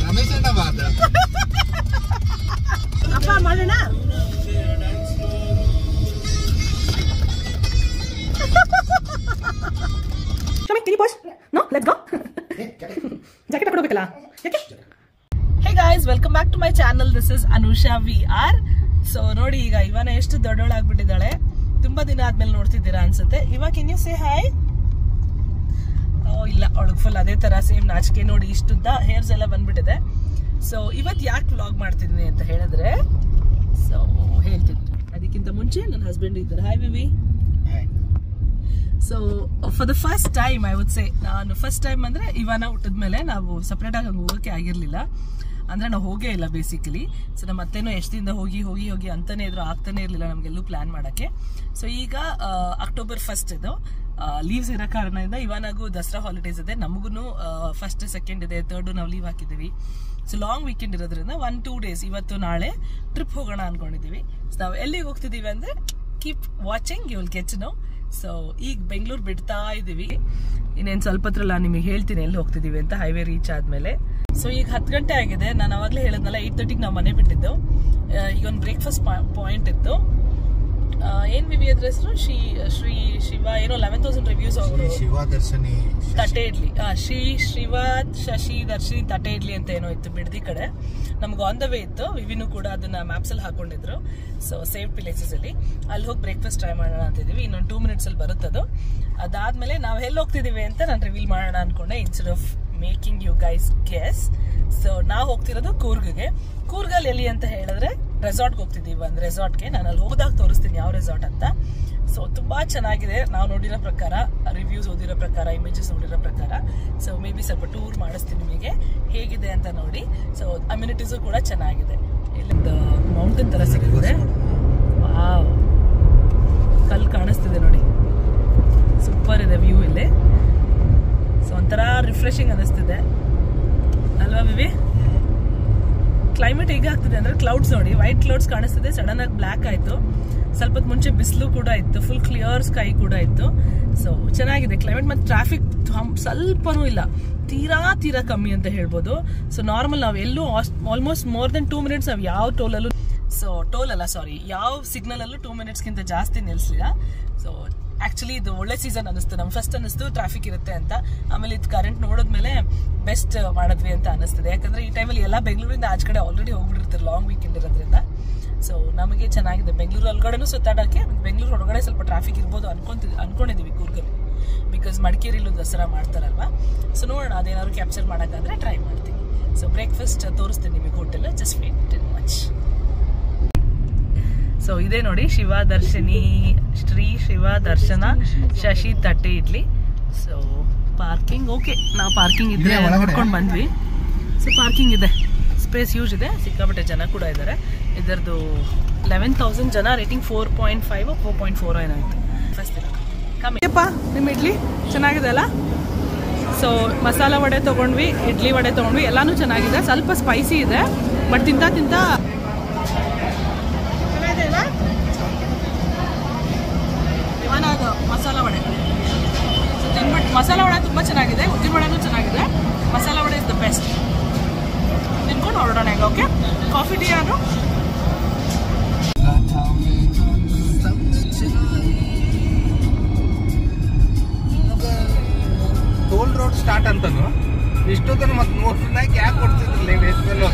ರಮೇಶ್ ಅಣ್ಣ ಬಾದ ಅಪ್ಪ ಮಾಡೋಣ. Can you push? No, let's go. Jacket ಹಾಕೊಡ್ಬೇಕಲ್ಲ ಯಾಕೆ? Hey guys, welcome back to my channel. This is Anusha VR. So ನೋಡಿ, ಈಗ ಇವನ ಎಷ್ಟು ದೊಡ್ಡವಳಾಗ್ಬಿಟ್ಟಿದ್ದಾಳೆ. ತುಂಬಾ ದಿನ ಆದ್ಮೇಲೆ ನೋಡ್ತಿದ್ದೀರಾ ಅನ್ಸುತ್ತೆ. ಇವಾಗ can you say hi? ಇಲ್ಲ, ಅವಳಿಗೆ ಫುಲ್ ಅದೇ ತರ ಸೇಮ್ ನಾಚಿಕೆ. ನೋಡಿ, ಇಷ್ಟುದ್ದ ಹೇರ್ಸ್ ಎಲ್ಲ ಬಂದ್ಬಿಟ್ಟಿದೆ. ಸೊ ಇವತ್ತು ಯಾಕೆ ವ್ಲಾಗ್ ಮಾಡ್ತಿದ್ದೀನಿ ಅಂತ ಹೇಳಿದ್ರೆ, ಸೊ ಹೇಳ್ತೀನಿ. ಅದಕ್ಕಿಂತ ಮುಂಚೆ ನನ್ನ ಹಸ್ಬೆಂಡ್ ಇದ್ದಾರೆ. ಹಾಯ್ ವಿವಿ. So for the first time I would say, ನಾನು ಫಸ್ಟ್ ಟೈಮ್ ಅಂದ್ರೆ ಇವನ ಹುಟ್ಟಿದ್ಮೇಲೆ ನಾವು ಸಪ್ರೇಟ್ ಆಗಿ ಹಂಗೆ ಹೋಗೋಕೆ ಆಗಿರ್ಲಿಲ್ಲ. ಅಂದ್ರೆ ನಾವು ಹೋಗೇ ಇಲ್ಲ ಬೇಸಿಕಲಿ. ಸೊ ನಮ್ಮ ಅತ್ತೆನೂ ಎಷ್ಟು ದಿನದ ಹೋಗಿ ಹೋಗಿ ಹೋಗಿ ಅಂತಾನೆ ಇದ್ರು, ಆಗ್ತಾನೆ ಇರ್ಲಿಲ್ಲ ನಮ್ಗೆಲ್ಲೂ ಪ್ಲಾನ್ ಮಾಡಕ್ಕೆ. ಸೊ ಈಗ ಅಕ್ಟೋಬರ್ 1 ಇದು ಲೀವ್ಸ್ ಇರೋ ಕಾರಣದಿಂದ ಇವನಾಗೂ ದಸರಾ ಹಾಲಿಡೇಸ್ ಇದೆ, ನಮಗೂ ಫಸ್ಟ್ ಸೆಕೆಂಡ್ ಇದೆ, ಥರ್ಡ್ ನಾವು ಲೀವ್ ಹಾಕಿದ್ದೀವಿ. ಸೊ ಲಾಂಗ್ ವೀಕೆಂಡ್ ಇರೋದ್ರಿಂದ 1-2 ಡೇಸ್ ಇವತ್ತು ನಾಳೆ ಟ್ರಿಪ್ ಹೋಗೋಣ ಅನ್ಕೊಂಡಿದೀವಿ. ಸೊ ನಾವು ಎಲ್ಲಿಗೆ ಹೋಗ್ತಿದೀವಿ ಅಂದ್ರೆ keep watching, you will get to know. So ಈಗ ಬೆಂಗಳೂರು ಬಿಡ್ತಾ ಇದೀವಿ. ಇನ್ನೇನು ಸ್ವಲ್ಪ ಹತ್ರಲ್ಲ ನಿಮಗೆ ಹೇಳ್ತೀನಿ ಎಲ್ಲಿ ಹೋಗ್ತಿದೀವಿ ಅಂತ, ಹೈವೇ ರೀಚ್ ಆದ್ಮೇಲೆ. ಸೊ ಈಗ 10 ಗಂಟೆ ಆಗಿದೆ. ನಾನು ಅವಾಗಲೇ ಹೇಳಿದ್ನಲ್ಲ 8:30ಗೆ ನಾವು ಮನೆ ಬಿಟ್ಟಿದ್ದು. ಈಗ ಒಂದು ಬ್ರೇಕ್ಫಾಸ್ಟ್ ಪಾಯಿಂಟ್ ಇತ್ತು. ಏನ್ ವಿವಿ ಅದ್ರ ಹೆಸರು? ಶ್ರೀ ಶಿವ ಏನೋ 11,000 ರಿವ್ಯೂಸ್ ಅವರು. ಶಿವದರ್ಶಿನಿ ತಟ್ಟೆ ಇಡ್ಲಿ, ಶಿವ ಶಶಿ ದರ್ಶಿನಿ ತಟ್ಟೆ ಇಡ್ಲಿ ಅಂತ ಏನೋ ಇತ್ತು ಬಿಡದಿ ಕಡೆ. ನಮ್ಗೆ ಆನ್ ದ ವೇ ಇತ್ತು, ವಿವಿನೂ ಕೂಡ ಅದನ್ನ ಮ್ಯಾಪ್ಸ್ ಅಲ್ಲಿ ಹಾಕೊಂಡಿದ್ರು. ಸೊ ಸೇಫ್ ಪ್ಲೇಸಸ್ ಅಲ್ಲಿ ಅಲ್ಲಿ ಹೋಗಿ ಬ್ರೇಕ್ಫಾಸ್ಟ್ ಟ್ರೈ ಮಾಡೋಣ ಅಂತಿದೀವಿ. ಇನ್ನೊಂದು 2 minutes ಅಲ್ಲಿ ಬರುತ್ತದು. ಅದಾದ್ಮೇಲೆ ನಾವು ಎಲ್ಲಿ ಹೋಗ್ತಿದೀವಿ ಅಂತ ನಾನು ರಿವೀಲ್ ಮಾಡೋಣ ಅನ್ಕೊಂಡೆ, instead of making you guys guess. So ನಾವು ಹೋಗ್ತಿರೋದು ಕೂರ್ಗ್ಗೆ. ಕೂರ್ಗಲ್ಲಿ ಎಲ್ಲಿ ಅಂತ ಹೇಳಿದ್ರೆ ರೆಸಾರ್ಟ್ಗೆ ಹೋಗ್ತಿದೀವಿ. ಒಂದು ರೆಸಾರ್ಟ್ಗೆ ನಾನು ಅಲ್ಲಿ ಹೋದಾಗ ತೋರಿಸ್ತೀನಿ ಯಾವ ರೆಸಾರ್ಟ್ ಅಂತ. ಸೊ ತುಂಬಾ ಚೆನ್ನಾಗಿದೆ ನಾವು ನೋಡಿರೋ ಪ್ರಕಾರ, ರಿವ್ಯೂಸ್ ಓದಿರೋ ಪ್ರಕಾರ, ಇಮೇಜಸ್ ನೋಡಿರೋ ಪ್ರಕಾರ. ಸೊ ಮೇ ಬಿ ಸ್ವಲ್ಪ ಟೂರ್ ಮಾಡಿಸ್ತೀನಿ ನಿಮಗೆ ಹೇಗಿದೆ ಅಂತ ನೋಡಿ. ಸೊ ಅಮ್ಯುನಿಟೀಸು ಕೂಡ ಚೆನ್ನಾಗಿದೆ. ಇಲ್ಲಿಂದ ಮೌಂಟೇನ್ ತರ ಸಿಗುತ್ತೆ. ವಾವ್, ಕಲ್ಲು ಕಾಣಿಸ್ತಿದೆ ನೋಡಿ, ಸೂಪರ್ ಇದೆ ವ್ಯೂ ಇಲ್ಲಿ. ಸೊ ಒಂಥರ ರಿಫ್ರೆಶಿಂಗ್ ಅನಿಸ್ತಿದೆ ಅಲ್ವಾ ವಿವಿ? ಕ್ಲೈಮೇಟ್ ಹೇಗೆ ಆಗ್ತಿದೆ ಅಂದ್ರೆ, ಕ್ಲೌಡ್ಸ್ ನೋಡಿ, ವೈಟ್ ಕ್ಲೌಡ್ಸ್ ಕಾಣಿಸ್ತಿದೆ, ಸಡನ್ ಆಗಿ ಬ್ಲ್ಯಾಕ್ ಆಯ್ತು. ಸ್ವಲ್ಪ ಮುಂಚೆ ಬಿಸಿಲು ಕೂಡ ಇತ್ತು, ಫುಲ್ ಕ್ಲಿಯರ್ ಸ್ಕೈ ಕೂಡ ಇತ್ತು. ಸೊ ಚೆನ್ನಾಗಿದೆ ಕ್ಲೈಮೇಟ್. ಮತ್ತೆ ಟ್ರಾಫಿಕ್ ಸ್ವಲ್ಪನೂ ಇಲ್ಲ, ತೀರಾ ಕಮ್ಮಿ ಅಂತ ಹೇಳ್ಬೋದು. ಸೊ ನಾರ್ಮಲ್ ನಾವು ಎಲ್ಲೂ ಆಲ್ಮೋಸ್ಟ್ ಮೋರ್ ದೆನ್ 2 minutes ನಾವು ಯಾವ ಟೋಲಲ್ಲೂ, ಸೊ ಟೋಲ್ ಅಲ್ಲ ಸಾರಿ, ಯಾವ ಸಿಗ್ನಲ್ ಅಲ್ಲೂ 2 minutesಗಿಂತ ಜಾಸ್ತಿ ನಿಲ್ಸಿಲ್ಲ. ಸೊ ಆಕ್ಚುಲಿ ಇದು ಒಳ್ಳೆ ಸೀಸನ್ ಅನಿಸ್ತು. ನಮ್ಗೆ ಫಸ್ಟ್ ಅನಿಸ್ತು ಟ್ರಾಫಿಕ್ ಇರುತ್ತೆ ಅಂತ, ಆಮೇಲೆ ಇದು ಕರೆಂಟ್ ನೋಡಿದ್ಮೇಲೆ ಬೆಸ್ಟ್ ಮಾಡಿದ್ವಿ ಅಂತ ಅನಿಸ್ತದೆ. ಯಾಕಂದ್ರೆ ಈ ಟೈಮಲ್ಲಿ ಎಲ್ಲ ಬೆಂಗಳೂರಿಂದ ಆಚೆ ಕಡೆ ಆಲ್ರೆಡಿ ಹೋಗ್ಬಿಟ್ಟಿರ್ತಾರೆ ಲಾಂಗ್ ವೀಕೆಂಡ್ ಇರೋದ್ರಿಂದ. ಸೊ ನಮಗೆ ಚೆನ್ನಾಗಿದೆ. ಬೆಂಗಳೂರು ಒಳಗಡೆನೂ ಸುತ್ತಾಡೋಕ್ಕೆ, ಬೆಂಗಳೂರು ಹೊರಗಡೆ ಸ್ವಲ್ಪ ಟ್ರಾಫಿಕ್ ಇರ್ಬೋದು ಅನ್ಕೊಂಡಿದೀವಿ ಕೂರ್ಗಲ್ಲಿ, ಬಿಕಾಸ್ ಮಡಿಕೇರಿಲೂ ದಸರಾ ಮಾಡ್ತಾರಲ್ವಾ. ಸೊ ನೋಡೋಣ, ಅದೇನಾದ್ರು ಕ್ಯಾಪ್ಚರ್ ಮಾಡೋಕ್ಕಾದ್ರೆ ಟ್ರೈ ಮಾಡ್ತೀನಿ. ಸೊ ಬ್ರೇಕ್ಫಾಸ್ಟ್ ತೋರಿಸ್ತೀನಿ ನಿಮಗೆ hotel, just wait much. So ಇದೇ ನೋಡಿ, ಶ್ರೀ ಶಿವ ದರ್ಶನ ಶಶಿ ತಟ್ಟೆ ಇಡ್ಲಿ. ಸೊ ಪಾರ್ಕಿಂಗ್ ಓಕೆ, ನಾವು ಪಾರ್ಕಿಂಗ್ ಇದ್ರೆ ನೋಡ್ಕೊಂಡು ಬಂದ್ವಿ. ಸೊ ಪಾರ್ಕಿಂಗ್ ಇದೆ, ಸ್ಪೇಸ್ ಯೂಸ್ ಇದೆ, ಸಿಕ್ಕಾಪಟ್ಟೆ ಜನ ಕೂಡ ಇದ್ದಾರೆ. ಇದರದ್ದು 11,000 ಜನ, ರೇಟಿಂಗ್ 4.5 4.4 ಏನಾಯ್ತು. ಫಸ್ಟ್ ಕಮ್ಮಿಯಪ್ಪ. ನಿಮ್ಮ ಇಡ್ಲಿ ಚೆನ್ನಾಗಿದೆ ಅಲ್ಲ? ಸೊ ಮಸಾಲ ವಡೆ ತೊಗೊಂಡ್ವಿ, ಇಡ್ಲಿ ವಡೆ ತೊಗೊಂಡ್ವಿ, ಎಲ್ಲಾನು ಚೆನ್ನಾಗಿದೆ. ಸ್ವಲ್ಪ ಸ್ಪೈಸಿ ಇದೆ, ಬಟ್ ತಿಂತ ಮಸಾಲ ವಡೆ. ಸೊ ತಿನ್ಬಿಟ್ಟು ಮಸಾಲ ವಡೆ ತುಂಬ ಚೆನ್ನಾಗಿದೆ, ಉದ್ದಿನ ವಡೆನೂ ಚೆನ್ನಾಗಿದೆ. Masala vada is the best. ತಿನ್ಕೊಂಡು ಹೊರಡೋಣ ಈಗ. ಓಕೆ, ಕಾಫಿ ಟೀ ಯಾರು? ಟೋಲ್ ರೋಡ್ ಸ್ಟಾರ್ಟ್ ಅಂತನು ಇಷ್ಟೊತ್ತನ ಮತ್ತೆ 3 ನಾಯ್ಕ ಯಾಕೆ ಕೊಡ್ತಿದ್ರಲ್ಲ ವೇಸ್ಟಲ್ಲೋ.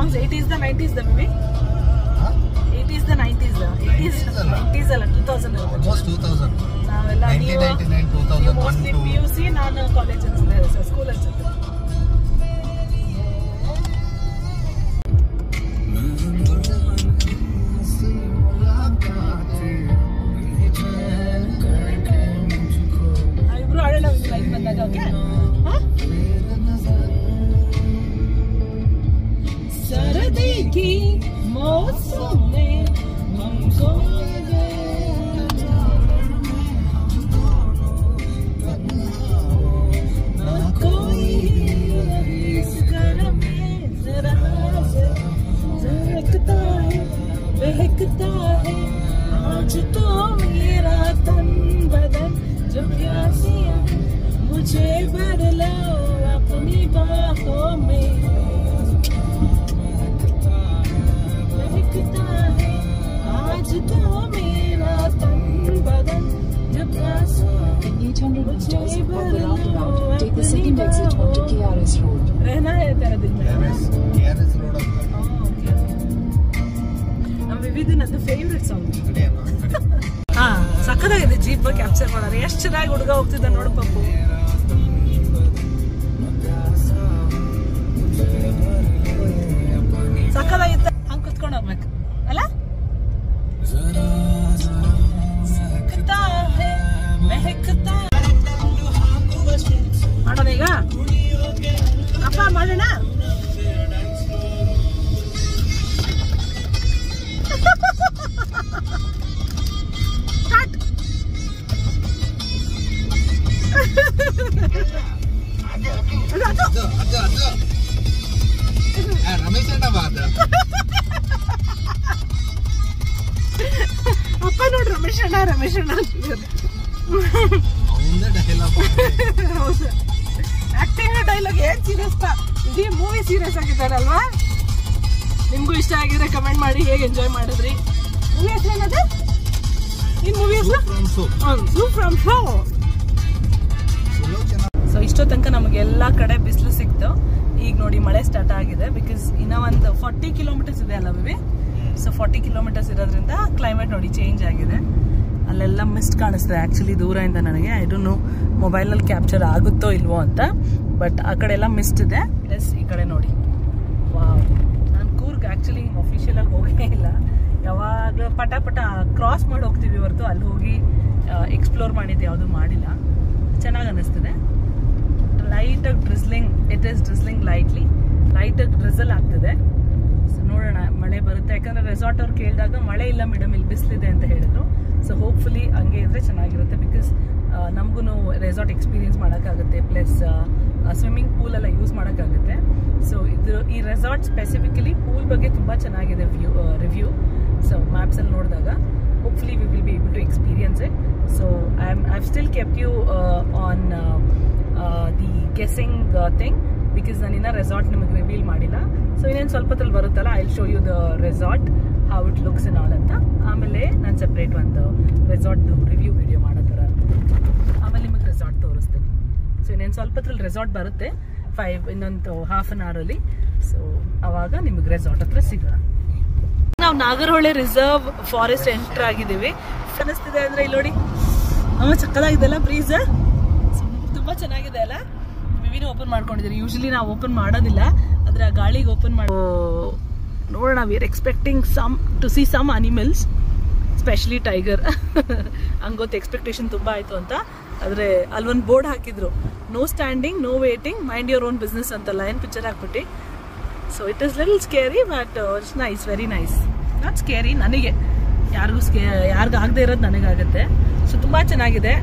ಸಾಂಗ್ಸ್ 80s ದ 90s ದ maybe 80s ದ 90s ದ 80s ಅಲ್ಲ 2000 ಆಲ್ಮೋಸ್ಟ್ 2000 ನಾವೆಲ್ಲ 1999 ಮೋಸ್ಟ್ಲಿ 2001 PUC ನಾನು ಕಾಲೇಜ್ ಅನ್ಸುತ್ತೆ ಸ್ಕೂಲ್ ಅನ್ಸುತ್ತೆ. ಇಬ್ರು ಆಡೋಣ ಲೈಫ್ ಬಂದಾಗ. ಓಕೆ सरदी की मौसम में हम सोएंगे ना कोई इस गर्म में जरा झलकता है बहकता है आज तो मेरा तन बदन जो प्यासियां मुझे भर लो अपनी बाहों में आज तो मेरा तन बदन जब take the second exit onto KRS Road. रहना है तेरा दिल में. KRS Road ನಮ್ಮ ವಿವಿಧನ ಫೇವ್ರೆಟ್ ಸಾಂಗ್. ಹಾ ಸಕ್ಕತ್ತಾಗಿದೆ ಜೀಪ್ ಕ್ಯಾಪ್ಚರ್ ಮಾಡೋರು. ಎಷ್ಟು ಚೆನ್ನಾಗಿ ಹುಡುಗ ಹೋಗ್ತಿದ್ದ ನೋಡು ಪಪ್ಪು. ಸಕ್ಕತ್ತಾಗಿತ್ತ. ಹಂಗೆ ಕುತ್ಕೊಂಡು ಹೋಗ್ಬೇಕು ಅಲ್ಲ. ಮಾಡೋಣ ಈಗ ಅಪ್ಪ ಮಾಡೋಣ. ರಮೇಶ್ ಅಣ್ಣ ಬಾದ ಅಪ್ಪ ನೋಡ್ರಿ ರಮೇಶ್ ಅಣ್ಣ ಆಕ್ಟಿಂಗ್ ಡೈಲಾಗ್ ಏನ್ ಸೀರಿಯಸ್ ಇಡೀ ಮೂವಿ ಸೀರಿಯಸ್ ಆಗಿದ್ದಾರಲ್ವಾ. ನಿಮ್ಗೂ ಇಷ್ಟ ಆಗಿದ್ರೆ ಕಮೆಂಟ್ ಮಾಡಿ ಹೇಗೆ ಎಂಜಾಯ್ ಮಾಡಿದ್ರಿ. ಮೂವಿ ಹೆಸರು ಏನದು? ಈ ಮೂವಿ ಹೆಸರು ಫ್ರಮ್ ಶೋ. ಸೊ ಇಷ್ಟೋ ತನಕ ನಮಗೆ ಎಲ್ಲಾ ಕಡೆ ಬಿಸಿಲು ಸಿಕ್ತು. ಈಗ ನೋಡಿ ಮಳೆ ಸ್ಟಾರ್ಟ್ ಆಗಿದೆ. ಬಿಕಾಸ್ ಇನ್ನ ಒಂದು 40 ಕಿಲೋಮೀಟರ್ಸ್ ಇದೆ ಅಲ್ಲ ವಿವಿ. ಸೊ 40 ಕಿಲೋಮೀಟರ್ಸ್ ಇರೋದ್ರಿಂದ ಕ್ಲೈಮೇಟ್ ನೋಡಿ ಚೇಂಜ್ ಆಗಿದೆ. ಅಲ್ಲೆಲ್ಲ ಮಿಸ್ಟ್ ಕಾಣಿಸ್ತದೆ ಆ್ಯಕ್ಚುಲಿ ದೂರದಿಂದ ನನಗೆ. ಐ ಡೋಂಟ್ ನೋ ಮೊಬೈಲಲ್ಲಿ ಕ್ಯಾಪ್ಚರ್ ಆಗುತ್ತೋ ಇಲ್ವೋ ಅಂತ. ಬಟ್ ಆ ಕಡೆ ಎಲ್ಲ ಮಿಸ್ಟ್ ಇದೆ. ಪ್ಲಸ್ ಈ ಕಡೆ ನೋಡಿ ವಾವ್. ನಾನು ಕೂರ್ಗ್ ಆ್ಯಕ್ಚುಲಿ ಹಿಂಗೆ ಅಫಿಷಿಯಲಾಗಿ ಹೋಗೇ ಇಲ್ಲ. ಯಾವಾಗಲೂ ಪಟ ಕ್ರಾಸ್ ಮಾಡಿ ಹೋಗ್ತೀವಿ ಹೊರತು ಅಲ್ಲಿ ಹೋಗಿ ಎಕ್ಸ್ಪ್ಲೋರ್ ಮಾಡಿದ್ದು ಯಾವುದೂ ಮಾಡಿಲ್ಲ. ಚೆನ್ನಾಗಿ ಅನ್ನಿಸ್ತದೆ. ಲೈಟಾಗಿ ಡ್ರಿಸ್ಲಿಂಗ್, ಇಟ್ ಈಸ್ ಡ್ರಿಸ್ಲಿಂಗ್ ಲೈಟಾಗಿ ಡ್ರಿಸಲ್ ಆಗ್ತದೆ. ಸೊ ನೋಡೋಣ ಮಳೆ ಬರುತ್ತೆ. ಯಾಕಂದರೆ ರೆಸಾರ್ಟ್ ಅವ್ರು ಕೇಳಿದಾಗ ಮಳೆ ಇಲ್ಲ ಮೇಡಮ್ ಇಲ್ಲಿ ಬಿಸಿಲಿದೆ ಅಂತ ಹೇಳಿದ್ರು. ಸೊ ಹೋಪ್ಫುಲಿ ಹಂಗೆ ಇದ್ರೆ ಚೆನ್ನಾಗಿರುತ್ತೆ. ಬಿಕಾಸ್ ನಮಗೂ ರೆಸಾರ್ಟ್ ಎಕ್ಸ್ಪೀರಿಯನ್ಸ್ ಮಾಡೋಕ್ಕಾಗುತ್ತೆ. ಪ್ಲಸ್ ಸ್ವಿಮ್ಮಿಂಗ್ ಪೂಲ್ ಎಲ್ಲ ಯೂಸ್ ಮಾಡೋಕ್ಕಾಗುತ್ತೆ. ಸೊ ಈ ರೆಸಾರ್ಟ್ ಸ್ಪೆಸಿಫಿಕಲಿ ಪೂಲ್ ಬಗ್ಗೆ ತುಂಬ ಚೆನ್ನಾಗಿದೆ ರಿವ್ಯೂ. ಸೊ ಮ್ಯಾಪ್ಸಲ್ಲಿ ನೋಡಿದಾಗ hopefully we will be able to experience it. So I've still kept you on the guessing thing. Because ನಾನು ಇನ್ನೂ ರೆಸಾರ್ಟ್ ನಿಮಗೆ ರಿವೀಲ್ ಮಾಡಿಲ್ಲ. ಸೊ ಇನ್ನೇನು ಸ್ವಲ್ಪ ಹೊತ್ತಲ್ಲಿ ಬರುತ್ತಲ್ಲ I will show you the resort how it looks in all ಅಂತ. ಆಮೇಲೆ ನಾನು ಸಪ್ರೇಟ್ ಒಂದು ರೆಸಾರ್ಟ್ದು ರಿವ್ಯೂ ವಿಡಿಯೋ ಮಾಡೋ ಥರ ಆಮೇಲೆ ನಿಮಗೆ ರೆಸಾರ್ಟ್ ತೋರಿಸ್ತೀನಿ. ಸೊ ಇನ್ನೇನು ಸ್ವಲ್ಪ ಹೊತ್ತಲ್ಲಿ ರೆಸಾರ್ಟ್ ಬರುತ್ತೆ ಇನ್ನೊಂದು ಹಾಫ್ ಅನ್ ಅವರಲ್ಲಿ. ಸೊ ಅವಾಗ ನಿಮಗೆ ರೆಸಾರ್ಟ್ ಹತ್ರ ಸಿಗೋಣ. ನಾವು ನಾಗರಹೊಳೆ ರಿಸರ್ವ್ ಫಾರೆಸ್ಟ್ ಎಂಟರ್ ಆಗಿದ್ದೀವಿ. ಅನ್ನಿಸ್ತಿದೆ ಅಂದರೆ ಇಲ್ಲಿ ನೋಡಿ ಅಮ್ಮ ಚಕ್ಕದಾಗಿದೆಲ್ಲ ಬ್ರೀಸ್ ತುಂಬ ಚೆನ್ನಾಗಿದೆ ಅಲ್ಲ. ವಿವಿನ ಓಪನ್ ಮಾಡ್ಕೊಂಡಿದ್ದೀರಿ. ಯೂಶಲಿ ನಾವು ಓಪನ್ ಮಾಡೋದಿಲ್ಲ, ಆದರೆ ಆ ಗಾಳಿಗೆ ಓಪನ್ ಮಾಡಿ ನೋಡೋಣ. We are expecting to see some animals, specially tiger. ಹಂಗೊತ್ತು ಎಕ್ಸ್ಪೆಕ್ಟೇಷನ್ ತುಂಬ ಆಯಿತು ಅಂತ. ಆದರೆ ಅಲ್ಲೊಂದು ಬೋರ್ಡ್ ಹಾಕಿದ್ರು, no standing no waiting mind your own business ಅಂತಲ್ಲ. ಏನು ಪಿಕ್ಚರ್ ಹಾಕ್ಬಿಟ್ಟು. So it is little scary but it's nice, very nice. Not scary ನನಗೆ, ಯಾರಿಗೂ ಆಗದೆ ಇರೋದು ನನಗಾಗುತ್ತೆ. ಸೊ ತುಂಬ ಚೆನ್ನಾಗಿದೆ.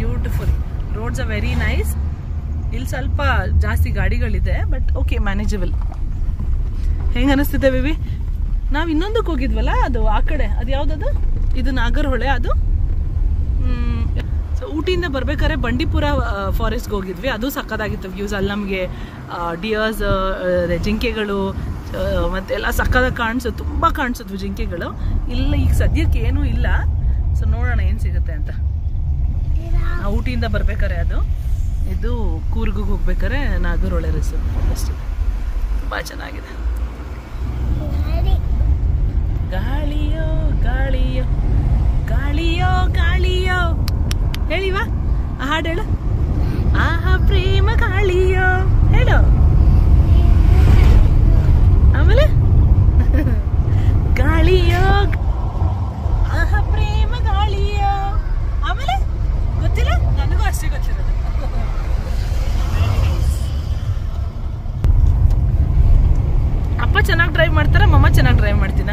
Beautiful roads are very nice. ಇಲ್ಲಿ ಸ್ವಲ್ಪ ಜಾಸ್ತಿ ಗಾಡಿಗಳಿದೆ ಬಟ್ ಓಕೆ ಮ್ಯಾನೇಜಬಲ್. ಹೆಂಗೆ ಅನಿಸ್ತಿದೆ ವಿವಿ? ನಾವು ಇನ್ನೊಂದಕ್ಕೆ ಹೋಗಿದ್ವಲ್ಲ ಅದು ಆ ಕಡೆ, ಅದು ಯಾವುದದು? ಇದು ನಾಗರಹೊಳೆ. ಅದು ಸೊ ಊಟಿಯಿಂದ ಬರ್ಬೇಕಾದ್ರೆ ಬಂಡೀಪುರ ಫಾರೆಸ್ಟ್ಗೆ ಹೋಗಿದ್ವಿ. ಅದು ಸಕ್ಕತ್ತಾಗಿತ್ತು ವ್ಯೂಸ್. ಅಲ್ಲಿ ನಮಗೆ ಡಿಯರ್ಸ್, ಜಿಂಕೆಗಳು ಮತ್ತೆಲ್ಲ ಸಕ್ಕದಾಗಿ ಕಾಣಿಸೋದು, ತುಂಬ ಕಾಣಿಸಿದ್ವು ಜಿಂಕೆಗಳು. ಇಲ್ಲ ಈಗ ಸದ್ಯಕ್ಕೆ ಏನೂ ಇಲ್ಲ. ಸೊ ನೋಡೋಣ ಏನು ಸಿಗುತ್ತೆ ಅಂತ. ಊಟಿಯಿಂದ ಬರ್ಬೇಕಾರೆ ಅದು, ಇದು ಕೂರ್ಗಿಗೆ ಹೋಗ್ಬೇಕಾರೆ ನಾಗರಹೊಳೆ ರಿಸರ್ವ್ ಅಷ್ಟೇ. ತುಂಬ ಚೆನ್ನಾಗಿದೆ. ಗಾಳಿಯೋ ಗಾಳಿಯೋ ಗಾಳಿಯೋ ಗಾಳಿಯೋ ಹೇಳಿವಾ ಆ ಹಾಡು ಹೇಳು. ಆಹಾ ಪ್ರೇಮ ಗಾಳಿಯೋ ಹೇಳು. ಆಮೇಲೆ ಗಾಳಿಯೋ ಆಹಾ ಪ್ರೇಮ ಗಾಳಿಯೋ. ಆಮೇಲೆ ಗೊತ್ತಿಲ್ಲ, ನನಗೂ ಅಷ್ಟೇ ಗೊತ್ತಿರೋದು. ಅಪ್ಪ ಚೆನ್ನಾಗಿ ಡ್ರೈವ್ ಮಾಡ್ತಾರ, ಮಮ್ಮ ಚೆನ್ನಾಗಿ ಡ್ರೈವ್ ಮಾಡ್ತೀನ?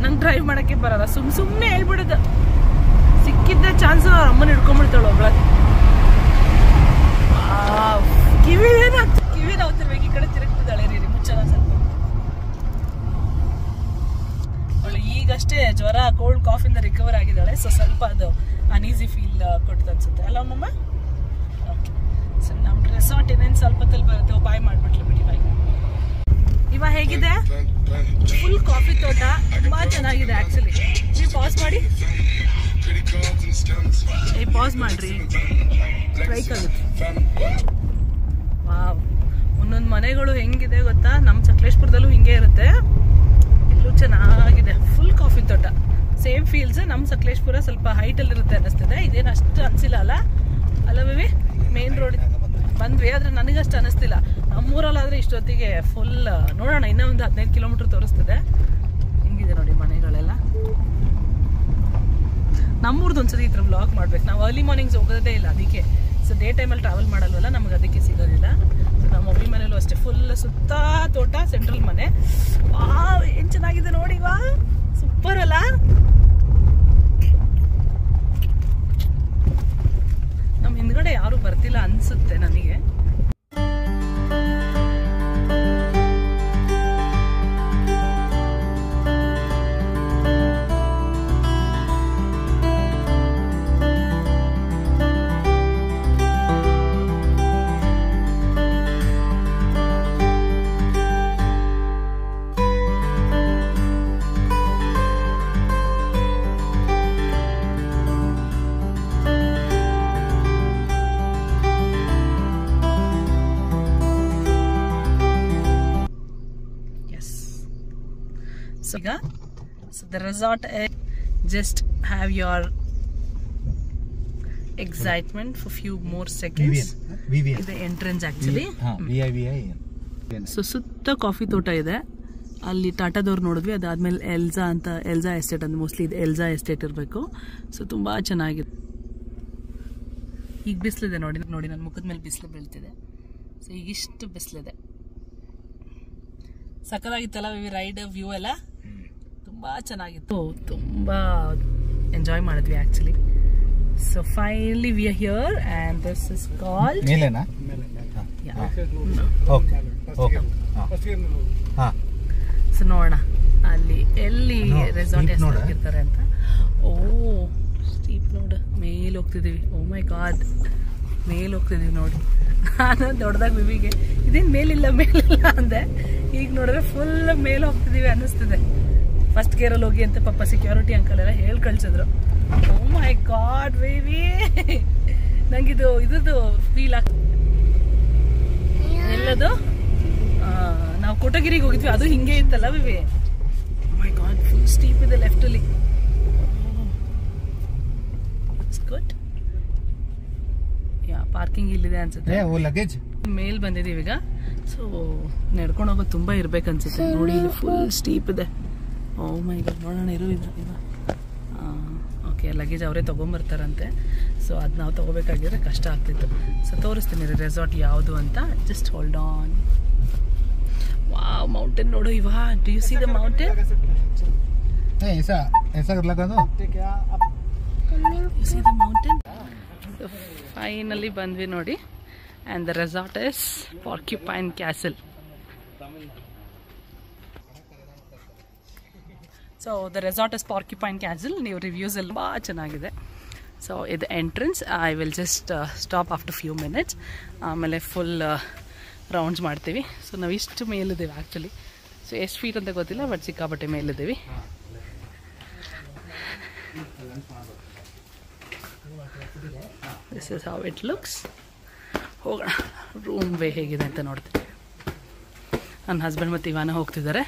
ನಂಗೆ ಡ್ರೈವ್ ಮಾಡಕ್ಕೆ ಬರಲ್ಲ. ಸುಮ್ಮನೆ ಹೇಳ್ಬಿಡೋದು. ಸಿಕ್ಕಿದ್ದ ಚಾನ್ಸ್ ಅಮ್ಮನ ಹಿಡ್ಕೊಂಡ್ಬಿಡ್ತಾಳು ಒಬ್ಳ. ಕಿವಿ ನೋಡ್ತಿರ್ಬೇಕು, ಈ ಕಡೆ ತಿರುಗ್ತಿದ್ದಾಳೆ ರೀ ಮುಚ್ಚಲ ಸ್ವಲ್ಪ. ಅವಳು ಈಗಷ್ಟೇ ಜ್ವರ ಕೋಲ್ಡ್ ಕಾಫಿಂದ ರಿಕವರ್ ಆಗಿದ್ದಾಳೆ. ಸೊ ಸ್ವಲ್ಪ ಅದು ಅನ್ಈಸಿ ಫೀಲ್ ಕೊಡ್ತು ಅನ್ಸುತ್ತೆ ಅಲ್ಲ ಮಮ್ಮ? ಓಕೆ, ಸೊ ನಮ್ಮ ರೆಸಾರ್ಟ್ ಏನೇನು ಸ್ವಲ್ಪ ಹೊತ್ತಲ್ಲಿ ಬರುತ್ತೆ. ಬಾಯ್ ಮಾಡ್ಬಿಟ್ಲು ಬಿಡಿ. ಬಾಯ್. ಇವಾಗ ಹೇಗಿದೆ? ಫುಲ್ ಕಾಫಿ ತೋಟ, ತುಂಬಾ ಚೆನ್ನಾಗಿದೆ ಆಕ್ಚುಲಿ. ನೀವು ಪಾಸ್ ಮಾಡಿ, ಪಾಸ್ ಮಾಡ್ರಿ, ಸ್ಟ್ರೈಕ್ ಆಗುತ್ತೆ. ವಾವ್, ಒಂದೊಂದು ಮನೆಗಳು ಹೆಂಗಿದೆ ಗೊತ್ತಾ? ನಮ್ಮ ಸಕಲೇಶ್ಪುರದಲ್ಲೂ ಹಿಂಗೆ ಇರುತ್ತೆ. ಇಲ್ಲೂ ಚೆನ್ನಾಗಿದೆ, ಫುಲ್ ಕಾಫಿ ತೋಟ. Same feels. ನಮ್ಮ ಸಕಲೇಶ್ಪುರ ಸ್ವಲ್ಪ ಹೈಟಲ್ಲಿ ಇರುತ್ತೆ ಅನ್ನಿಸ್ತಿದೆ. ಇದೇನು ಅಷ್ಟು ಅನಿಸಿಲ್ಲ ಅಲ್ಲ ವಿವಿ? ಮೇನ್ ರೋಡ್ ಬಂದ್ವಿ, ಆದರೆ ನನಗಷ್ಟು ಅನ್ನಿಸ್ತಿಲ್ಲ. ನಮ್ಮೂರಲ್ಲಾದರೆ ಇಷ್ಟೊತ್ತಿಗೆ ಫುಲ್ ನೋಡೋಣ, ಇನ್ನೂ ಒಂದು 15 ಕಿಲೋಮೀಟರ್ ತೋರಿಸ್ತದೆ. ಹಿಂಗಿದೆ ನೋಡಿ ಮನೆಗಳೆಲ್ಲ. ನಮ್ಮೂರ್ದು ಒಂದ್ಸರಿ ಈ ಥರ ವ್ಲಾಗ್ ಮಾಡ್ಬೇಕು. ನಾವು ಅರ್ಲಿ ಮಾರ್ನಿಂಗ್ಸ್ ಹೋಗೋದೇ ಇಲ್ಲ ಅದಕ್ಕೆ. ಸೊ ಡೇ ಟೈಮಲ್ಲಿ ಟ್ರಾವೆಲ್ ಮಾಡಲ್ವಲ್ಲ, ನಮ್ಗೆ ಅದಕ್ಕೆ ಸಿಗೋದಿಲ್ಲ. ಸೊ ನಮ್ಮ ಮಮ್ಮಿ ಮನೇಲೂ ಅಷ್ಟೇ, ಫುಲ್ ಸುತ್ತ ತೋಟ, ಸೆಂಟ್ರಲ್ ಮನೆ. ವಾವ್, ಏನು ಚೆನ್ನಾಗಿದೆ ನೋಡಿ. ವಾ, ಸೂಪರ್ ಅಲ್ಲ? ನಮ್ಮ ಹಿಂದ್ಗಡೆ ಯಾರು ಬರ್ತಿಲ್ಲ ಅನ್ಸುತ್ತೆ ನನಗೆ. So the resort is just have your excitement for few more seconds. The entrance actually. So ಸುತ್ತ ಕಾಫಿ ತೋಟ ಇದೆ. ಅಲ್ಲಿ ಟಾಟಾದವ್ರು ನೋಡಿದ್ವಿ. ಅದಾದ್ಮೇಲೆ ಎಲ್ಜಾ ಎಸ್ಟೇಟ್ ಅಂತ, ಮೋಸ್ಟ್ಲಿ ಇದು ಎಲ್ಜಾ ಎಸ್ಟೇಟ್ ಇರಬೇಕು. ಸೊ ತುಂಬಾ ಚೆನ್ನಾಗಿದೆ. ಈಗ ಬಿಸಿಲಿದೆ ನೋಡಿ ನನ್ನ ಮುಖದ ಮೇಲೆ ಬಿಸಿಲು ಬೀಳ್ತಿದೆ. ಸೊ ಈಗಿಷ್ಟು ಬಿಸಿಲಿದೆ. ಸಕ್ಕತ್ತಾಗಿತ್ತಲ್ಲ ರೈಡ್, ವ್ಯೂ ಎಲ್ಲ ತುಂಬಾ ಚೆನ್ನಾಗಿತ್ತು. ತುಂಬಾ ಎಂಜಾಯ್ ಮಾಡಿದ್ವಿ actually. So finally we are here and this is called ಮೇಲೆನಾ? ಸೊ ನೋಡೋಣ ಅಲ್ಲಿ ಎಲ್ಲಿ ರೆಸಾರ್ಟ್ ಎಷ್ಟಾಗಿರ್ತಾರೆ ಅಂತ. ಓ ಸ್ಟೀಪ್ ನೋಡು, ಮೇಲೆ ಹೋಗ್ತಿದ್ದೀವಿ. ಓ ಮೈ ಗಾಡ್, ಮೇಲೆ ಹೋಗ್ತಿದ್ದೀವಿ ನೋಡಿ. ನಾನು ದೊಡ್ಡದಾಗಿ ವಿವಿಗೆ ಇದೇನು ಮೇಲಿಲ್ಲ ಅಂದೆ. ಈಗ ನೋಡಿದ್ರೆ ಫುಲ್ ಮೇಲೆ ಹೋಗ್ತಿದ್ದೀವಿ ಅನ್ನಿಸ್ತಿದೆ. ಫಸ್ಟ್ ಗೇರಲ್ಲಿ ಹೋಗಿ ಅಂತ ಪಾಪ ಸೆಕ್ಯೂರಿಟಿ ಅಂಕಲ್ ಎಲ್ಲ ಹೇಳಿ ಕಳ್ಸಿದ್ರು. ಓ ಮೈ ಗಾಡ್ ಬೇಬಿ, ನಂಗಿದು ಇದ್ರದ್ದು ಫೀಲ್ ಆಗ್ತದೆ. ಎಲ್ಲದು ನಾವು ಕೋಟಗಿರಿಗೆ ಹೋಗಿದ್ವಿ, ಅದು ಹಿಂಗೆ ಇತ್ತಲ್ಲ baby. Oh my god, full steep ಇದೆ ಲೆಫ್ಟಲ್ಲಿ. It's good. ಯಾ, ಪಾರ್ಕಿಂಗ್ ಇಲ್ಲಿದೆ ಅನ್ಸುತ್ತೆ. ಲಗೇಜ್ ಮೇಲ್ ಬಂದಿದ್ದೀವಿ ಈಗ. ಸೊ ನಡ್ಕೊಂಡು ಹೋಗೋದು ತುಂಬಾ ಇರ್ಬೇಕನ್ಸುತ್ತೆ ನೋಡಿ. ಇಲ್ಲಿ ಫುಲ್ ಸ್ಟೀಪ್ ಇದೆ. ಓ ಮೈ ಗಾಡ್, ನೋಡೋಣ ಇರು. ಓಕೆ, ಲಗೇಜ್ ಅವರೇ ತೊಗೊಂಬರ್ತಾರಂತೆ. ಸೊ ಅದು ನಾವು ತೊಗೋಬೇಕಾಗಿದ್ರೆ ಕಷ್ಟ ಆಗ್ತಿತ್ತು. ಸೊ ತೋರಿಸ್ತೀನಿ ರೀ ರೆಸಾರ್ಟ್ ಯಾವುದು ಅಂತ. Just hold on. Wow, mountain ನೋಡು ಇವಾ. Do U C the mountain? U C the mountain? Finally ಬಂದ್ವಿ ನೋಡಿ. And the resort is Porcupine Castle. So the resort is Porcupine Castle. New reviews ಎಲ್ಲ ಬಹಳ ಚೆನ್ನಾಗಿದೆ. ಸೊ ಇದು entrance. I will just stop after few minutes. ಆಮೇಲೆ full rounds ಮಾಡ್ತೀವಿ. So ನಾವು ಇಷ್ಟು ಮೇಲಿದ್ದೀವಿ ಆ್ಯಕ್ಚುಲಿ. ಸೊ ಎಷ್ಟು ಫೀಟ್ ಅಂತ ಗೊತ್ತಿಲ್ಲ, ಬಟ್ ಸಿಕ್ಕಾಪಟ್ಟೆ ಮೇಲಿದ್ದೀವಿ. This is how it looks. ಹೋಗೋಣ ರೂಮ್ ವೇ ಹೇಗಿದೆ ಅಂತ ನೋಡ್ತೀನಿ. ನನ್ನ ಹಸ್ಬೆಂಡ್ ಮತ್ತು ಇವಾನ ಹೋಗ್ತಿದ್ದಾರೆ.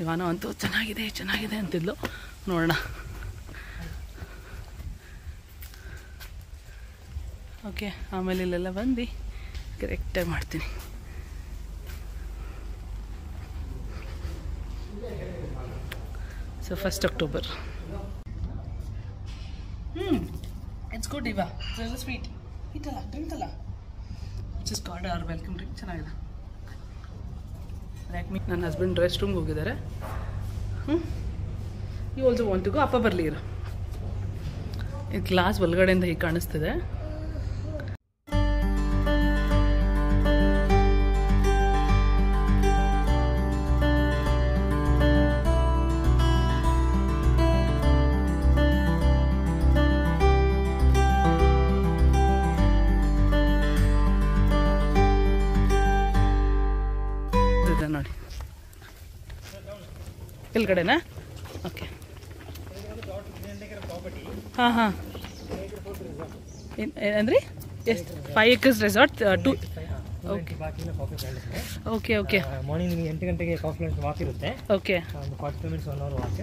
ಇವಾನ ಅಂತೂ ಚೆನ್ನಾಗಿದೆ ಚೆನ್ನಾಗಿದೆ ಅಂತಿದ್ಲು, ನೋಡೋಣ. ಓಕೆ, ಆಮೇಲೆ ಇಲ್ಲೆಲ್ಲ ಬಂದು ಕರೆಕ್ಟಾಗಿ ಮಾಡ್ತೀನಿ. So 1st October. It's good Iva, it's sweet. ಇಟ್ಟಲ್ಲ ಡ್ರಿಂಕ್ತಲ್ಲ, just got our welcome drink. ಚೆನ್ನಾಗಿದೆ. ನನ್ನ ಹಸ್ಬೆಂಡ್ ರೆಸ್ಟ್ ರೂಮ್ಗೆ ಹೋಗಿದ್ದಾರೆ. You also want to go. ಅಪ್ಪ ಬರಲಿ ಇರು. ಇದು ಗ್ಲಾಸ್ ಒಳಗಡೆಯಿಂದ ಹೀಗೆ ಕಾಣಿಸ್ತಿದೆ. ನೋಡಿ ಕೆಳಗಡೆನಾ? ಓಕೆ. ಹಾಂ ಏನಂದ್ರಿ? ಎಷ್ಟು? 5 acres resort 2. Okay okay okay. Morning ನಿಮಗೆ 8 ಗಂಟೆಗೆ ಕಾಫಿ ಲಂಚ್ ವಾಕ್ ಇರುತ್ತೆ. ಓಕೆ. ಒಂದು 45 minutes 1 hour ವಾಕ್.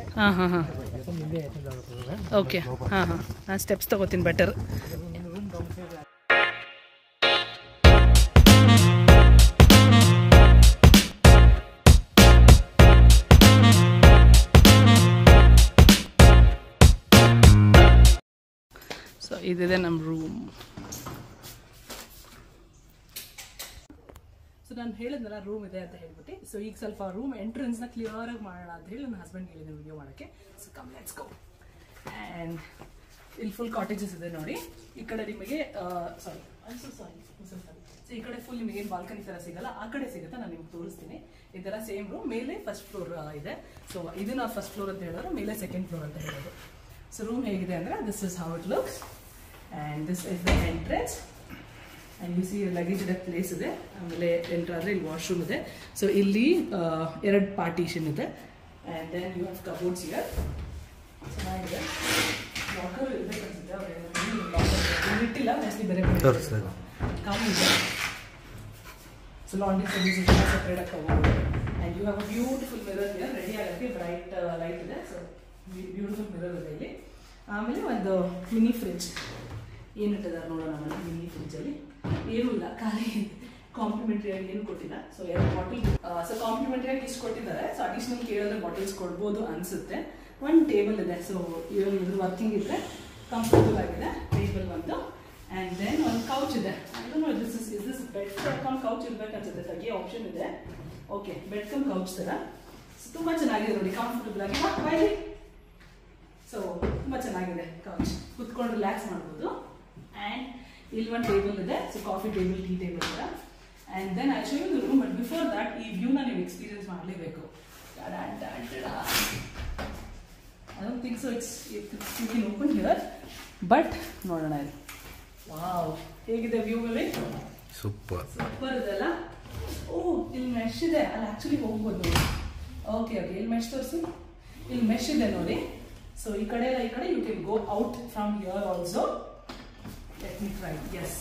ಓಕೆ. ನಾನು ಸ್ಟೆಪ್ಸ್ ತೊಗೋತೀನಿ ಬೆಟರ್. ಸೊ ಇದಿದೆ ನಮ್ಮ ರೂಮ್. ಸೊ ನಾನು ಹೇಳಿದ್ನಲ್ಲ ರೂಮ್ ಇದೆ ಅಂತ ಹೇಳ್ಬಿಟ್ಟು. ಸೊ ಈಗ ಸ್ವಲ್ಪ ರೂಮ್ ಎಂಟ್ರೆನ್ಸ್ನ ಕ್ಲಿಯರಾಗಿ ಮಾಡೋಣ ಅಂತ ಹೇಳಿ ನನ್ನ ಹಸ್ಬೆಂಡ್ ಹೇಳಿದ್ದೀನಿ ವಿಡಿಯೋ ಮಾಡೋಕ್ಕೆ. So come let's go. And ಇಲ್ಲಿ ಫುಲ್ ಕಾಟೇಜಸ್ ಇದೆ ನೋಡಿ. ಈ ಕಡೆ ನಿಮಗೆ ಸೊ ಈ ಕಡೆ ಫುಲ್ ನಿಮಗೆ ಏನು ಬಾಲ್ಕನಿ ಥರ ಸಿಗಲ್ಲ, ಆ ಕಡೆ ಸಿಗುತ್ತೆ. ನಾನು ನಿಮ್ಗೆ ತೋರಿಸ್ತೀನಿ. ಇದೆಲ್ಲ ಸೇಮ್ ರೂಮ್. ಮೇಲೆ 1st floor ಇದೆ. ಸೊ ಇದು ನಾವು 1st floor ಅಂತ ಹೇಳಿದ್ರೆ, ಮೇಲೆ 2nd floor ಅಂತ ಹೇಳೋದು. ಸೊ ರೂಮ್ ಹೇಗಿದೆ ಅಂದರೆ, this is how it looks. And this is the entrance. And U C luggage ಇಡೋ ಪ್ಲೇಸ್ ಇದೆ. ಆಮೇಲೆ ಎಂಟ್ರ್ ಆದರೆ ಇಲ್ಲಿ ವಾಶ್ರೂಮ್ ಇದೆ. ಸೊ ಇಲ್ಲಿ 2 ಪಾರ್ಟಿಷನ್ ಇದೆ. And then you have cupboards here. ಚೆನ್ನಾಗಿದೆ. ಲಾಕರ್ ಇರಬೇಕು ಅನ್ಸುತ್ತೆ. ಅವ್ರು ಇಟ್ಟಿಲ್ಲ, ಜಾಸ್ತಿ ಬೇರೆ ಕಾಮ್ ಇದೆ. ಸೊ ಲಾಂಡ್ರಿ ಸರ್ವಿಸ್ ಸಪ್ರೇಟ್ ಆಗಿ cupboard. And you have a beautiful mirror here. Ready ಆಗೋಕ್ಕೆ ಬ್ರೈಟ್ ಲೈಟ್ ಇದೆ. ಸೊ ಬ್ಯೂಟಿಫುಲ್ ಮಿರರ್ ಇದೆ ಇಲ್ಲಿ. ಆಮೇಲೆ ಒಂದು ಮಿನಿ ಫ್ರಿಡ್ಜ್ ಏನು ಇಟ್ಟಿದ್ದಾರೆ ನೋಡೋಣ. ಆಮೇಲೆ ಮಿನಿ ಫ್ರಿಡ್ಜಲ್ಲಿ ಏನೂ ಇಲ್ಲ, ಖಾಲಿ ಕಾಂಪ್ಲಿಮೆಂಟ್ರಿ ಆಗಿ ಏನು ಕೊಟ್ಟಿಲ್ಲ. So 2 bottle. ಸೊ ಕಾಂಪ್ಲಿಮೆಂಟ್ರಿ ಆಗಿ ಇಷ್ಟು ಕೊಟ್ಟಿದ್ದಾರೆ. ಸೊ ಅಡಿಷನಲ್ ಕೇಳಿದ್ರೆ ಬಾಟಲ್ಸ್ ಕೊಡ್ಬೋದು ಅನಿಸುತ್ತೆ. 1 ಟೇಬಲ್ ಇದೆ. ಸೊ ಇದ್ರ ವರ್ಕಿಂಗ್ ಇದ್ರೆ ಕಂಫರ್ಟಬಲ್ ಆಗಿದೆ ಟೇಬಲ್ ಒಂದು. ಆ್ಯಂಡ್ ದೆನ್ ಒಂದು ಕೌಚ್ ಇದೆ. ಅದನ್ನು ದಿಸ್ ಬೆಡ್ ಕಮ್ ಕೌಚ್ ಇರ್ಬೇಕನ್ಸುತ್ತೆ. ತೆಗಿಯೋ ಆಪ್ಷನ್ ಇದೆ. ಓಕೆ, ಬೆಡ್ ಕಮ್ ಕೌಚ್ ಥರ. ಸೊ ತುಂಬ ಚೆನ್ನಾಗಿದೆ ನೋಡಿ, ಕಂಫರ್ಟಬಲ್ ಆಗಿ. ಬಾಯ್ಲಿ. ಸೊ ತುಂಬ ಚೆನ್ನಾಗಿದೆ ಕೌಚ್, ಕುತ್ಕೊಂಡು ರಿಲ್ಯಾಕ್ಸ್ ಮಾಡ್ಬೋದು. ಆ್ಯಂಡ್ ಇಲ್ಲಿ ಒಂದು ಟೇಬಲ್ ಇದೆ. So coffee table, tea table ಥರ. And then I show you the room. But before that ಈ ವ್ಯೂನ ನೀವು ಎಕ್ಸ್ಪೀರಿಯನ್ಸ್ ಮಾಡಲೇಬೇಕು. I don't think so it's you can open here, but ನೋಡೋಣ ಇದು. ವಾವ್, ಹೇಗಿದೆ ವ್ಯೂ ಅಲ್ಲಿ? ಸೂಪರ್ ಸೂಪರ್ ಇದೆಲ್ಲ. ಓಹ್, ಇಲ್ಲಿ ಮೆಶ್ ಇದೆ. ಅಲ್ಲಿ ಆ್ಯಕ್ಚುಲಿ ಹೋಗ್ಬೋದು ನೋಡಿ. ಓಕೆ ಓಕೆ, ಇಲ್ಲಿ ಮೆಶ್ ತೋರಿಸಿ. ಇಲ್ಲಿ ಮೆಶ್ ಇದೆ ನೋಡಿ. ಸೊ ಈ ಕಡೆ ಎಲ್ಲ, ಈ ಕಡೆ you can go out from here also. Let me try. Yes,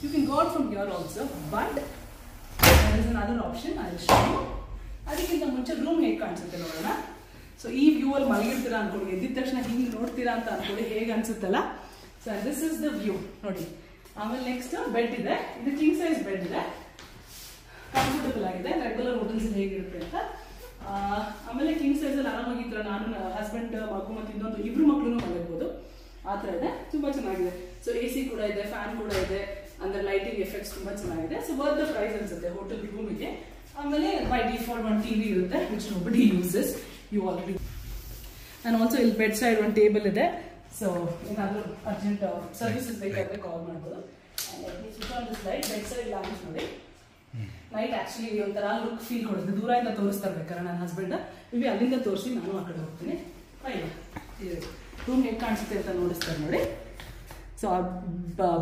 you can go out from here also, but there is another option. I will show you. ಅದಕ್ಕಿಂತ ಮುಂಚೆ ರೂಮ್ ಹೇಗೆ ಕಾಣಿಸುತ್ತೆ ನೋಡೋಣ. ಸೊ ಈ ವ್ಯೂ ಅಲ್ಲಿ ಮಲಗಿರ್ತೀರಾ ಅನ್ಕೊಳ್ಳಿ, ಎದ್ದಿದ ತಕ್ಷಣ ಹಿಂಗೆ ನೋಡ್ತೀರಾ ಅಂತ ಅನ್ಕೊಳ್ಳಿ, ಹೇಗೆ ಅನ್ಸುತ್ತಲ್ಲ. So this is the view ನೋಡಿ. ಆಮೇಲೆ ನೆಕ್ಸ್ಟ್ ಬೆಡ್ ಇದೆ. ಇದು ಕಿಂಗ್ ಸೈಜ್ ಬೆಡ್ ಇದೆ. ಕಂಫರ್ಟಬಲ್ ಆಗಿದೆ. ರೆಗ್ಯುಲರ್ ಹೋಟೆಲ್ಸ್ ಹೇಗಿರುತ್ತೆ ಅಂತ. ಆಮೇಲೆ ಕಿಂಗ್ ಸೈಜಲ್ಲಿ ಆರಾಮಾಗಿದ್ರೆ ನಾನು, ಹಸ್ಬೆಂಡ್, ಮಗು ಮತ್ತು ಇನ್ನೊಂದು 2 ಮಕ್ಕಳು ಮಲಗ್ಬೋದು. ಆ ಥರ ಇದೆ. ತುಂಬ ಚೆನ್ನಾಗಿದೆ. ಸೊ AC ಕೂಡ ಇದೆ, ಫ್ಯಾನ್ ಕೂಡ ಇದೆ. ಅಂದರೆ ಲೈಟಿಂಗ್ ಎಫೆಕ್ಟ್ಸ್ ತುಂಬ ಚೆನ್ನಾಗಿದೆ. ಸೊ ವರ್ತ್ ದ ಪ್ರೈಸ್ ಅನ್ಸುತ್ತೆ ಹೋಟೆಲ್ ರೂಮಿಗೆ. ಆಮೇಲೆ ಬೈ ಡಿಫಾಲ್ಟ್ ಒಂದು TV ಇರುತ್ತೆ, which nobody uses. You already. And also ಇಲ್ಲಿ ಬೆಡ್ ಸೈಡ್ ಒಂದು ಟೇಬಲ್ ಇದೆ. ಸೊ ಏನಾದರೂ ಅರ್ಜೆಂಟ್ ಸರ್ವಿಸಸ್ ಬೇಕಾದರೆ ಕಾಲ್ ಮಾಡ್ಬೋದು. ಲೈಟ್ ಬೆಡ್ ಸೈಡ್ ಲ್ಯಾಂಪ್ಸ್ ನೋಡಿ. ನೈಟ್ ಆ್ಯಕ್ಚುಲಿ ಒಂಥರ ಲುಕ್ ಫೀಲ್ ಕೊಡುತ್ತೆ. ದೂರದಿಂದ ತೋರಿಸ್ತಾ ಇರ್ಬೇಕಾರೆ ನನ್ನ ಹಸ್ಬೆಂಡ್ ಇವಿ ಅಲ್ಲಿಂದ ತೋರಿಸಿ ನಾನು ಆ ಕಡೆ ಹೋಗ್ತೀನಿ. ಫೈನ್, ರೂಮ್ ಹೇಗೆ ಕಾಣಿಸುತ್ತೆ ಅಂತ ನೋಡಿಸ್ತಾರೆ ನೋಡಿ. ಸೊ ಆ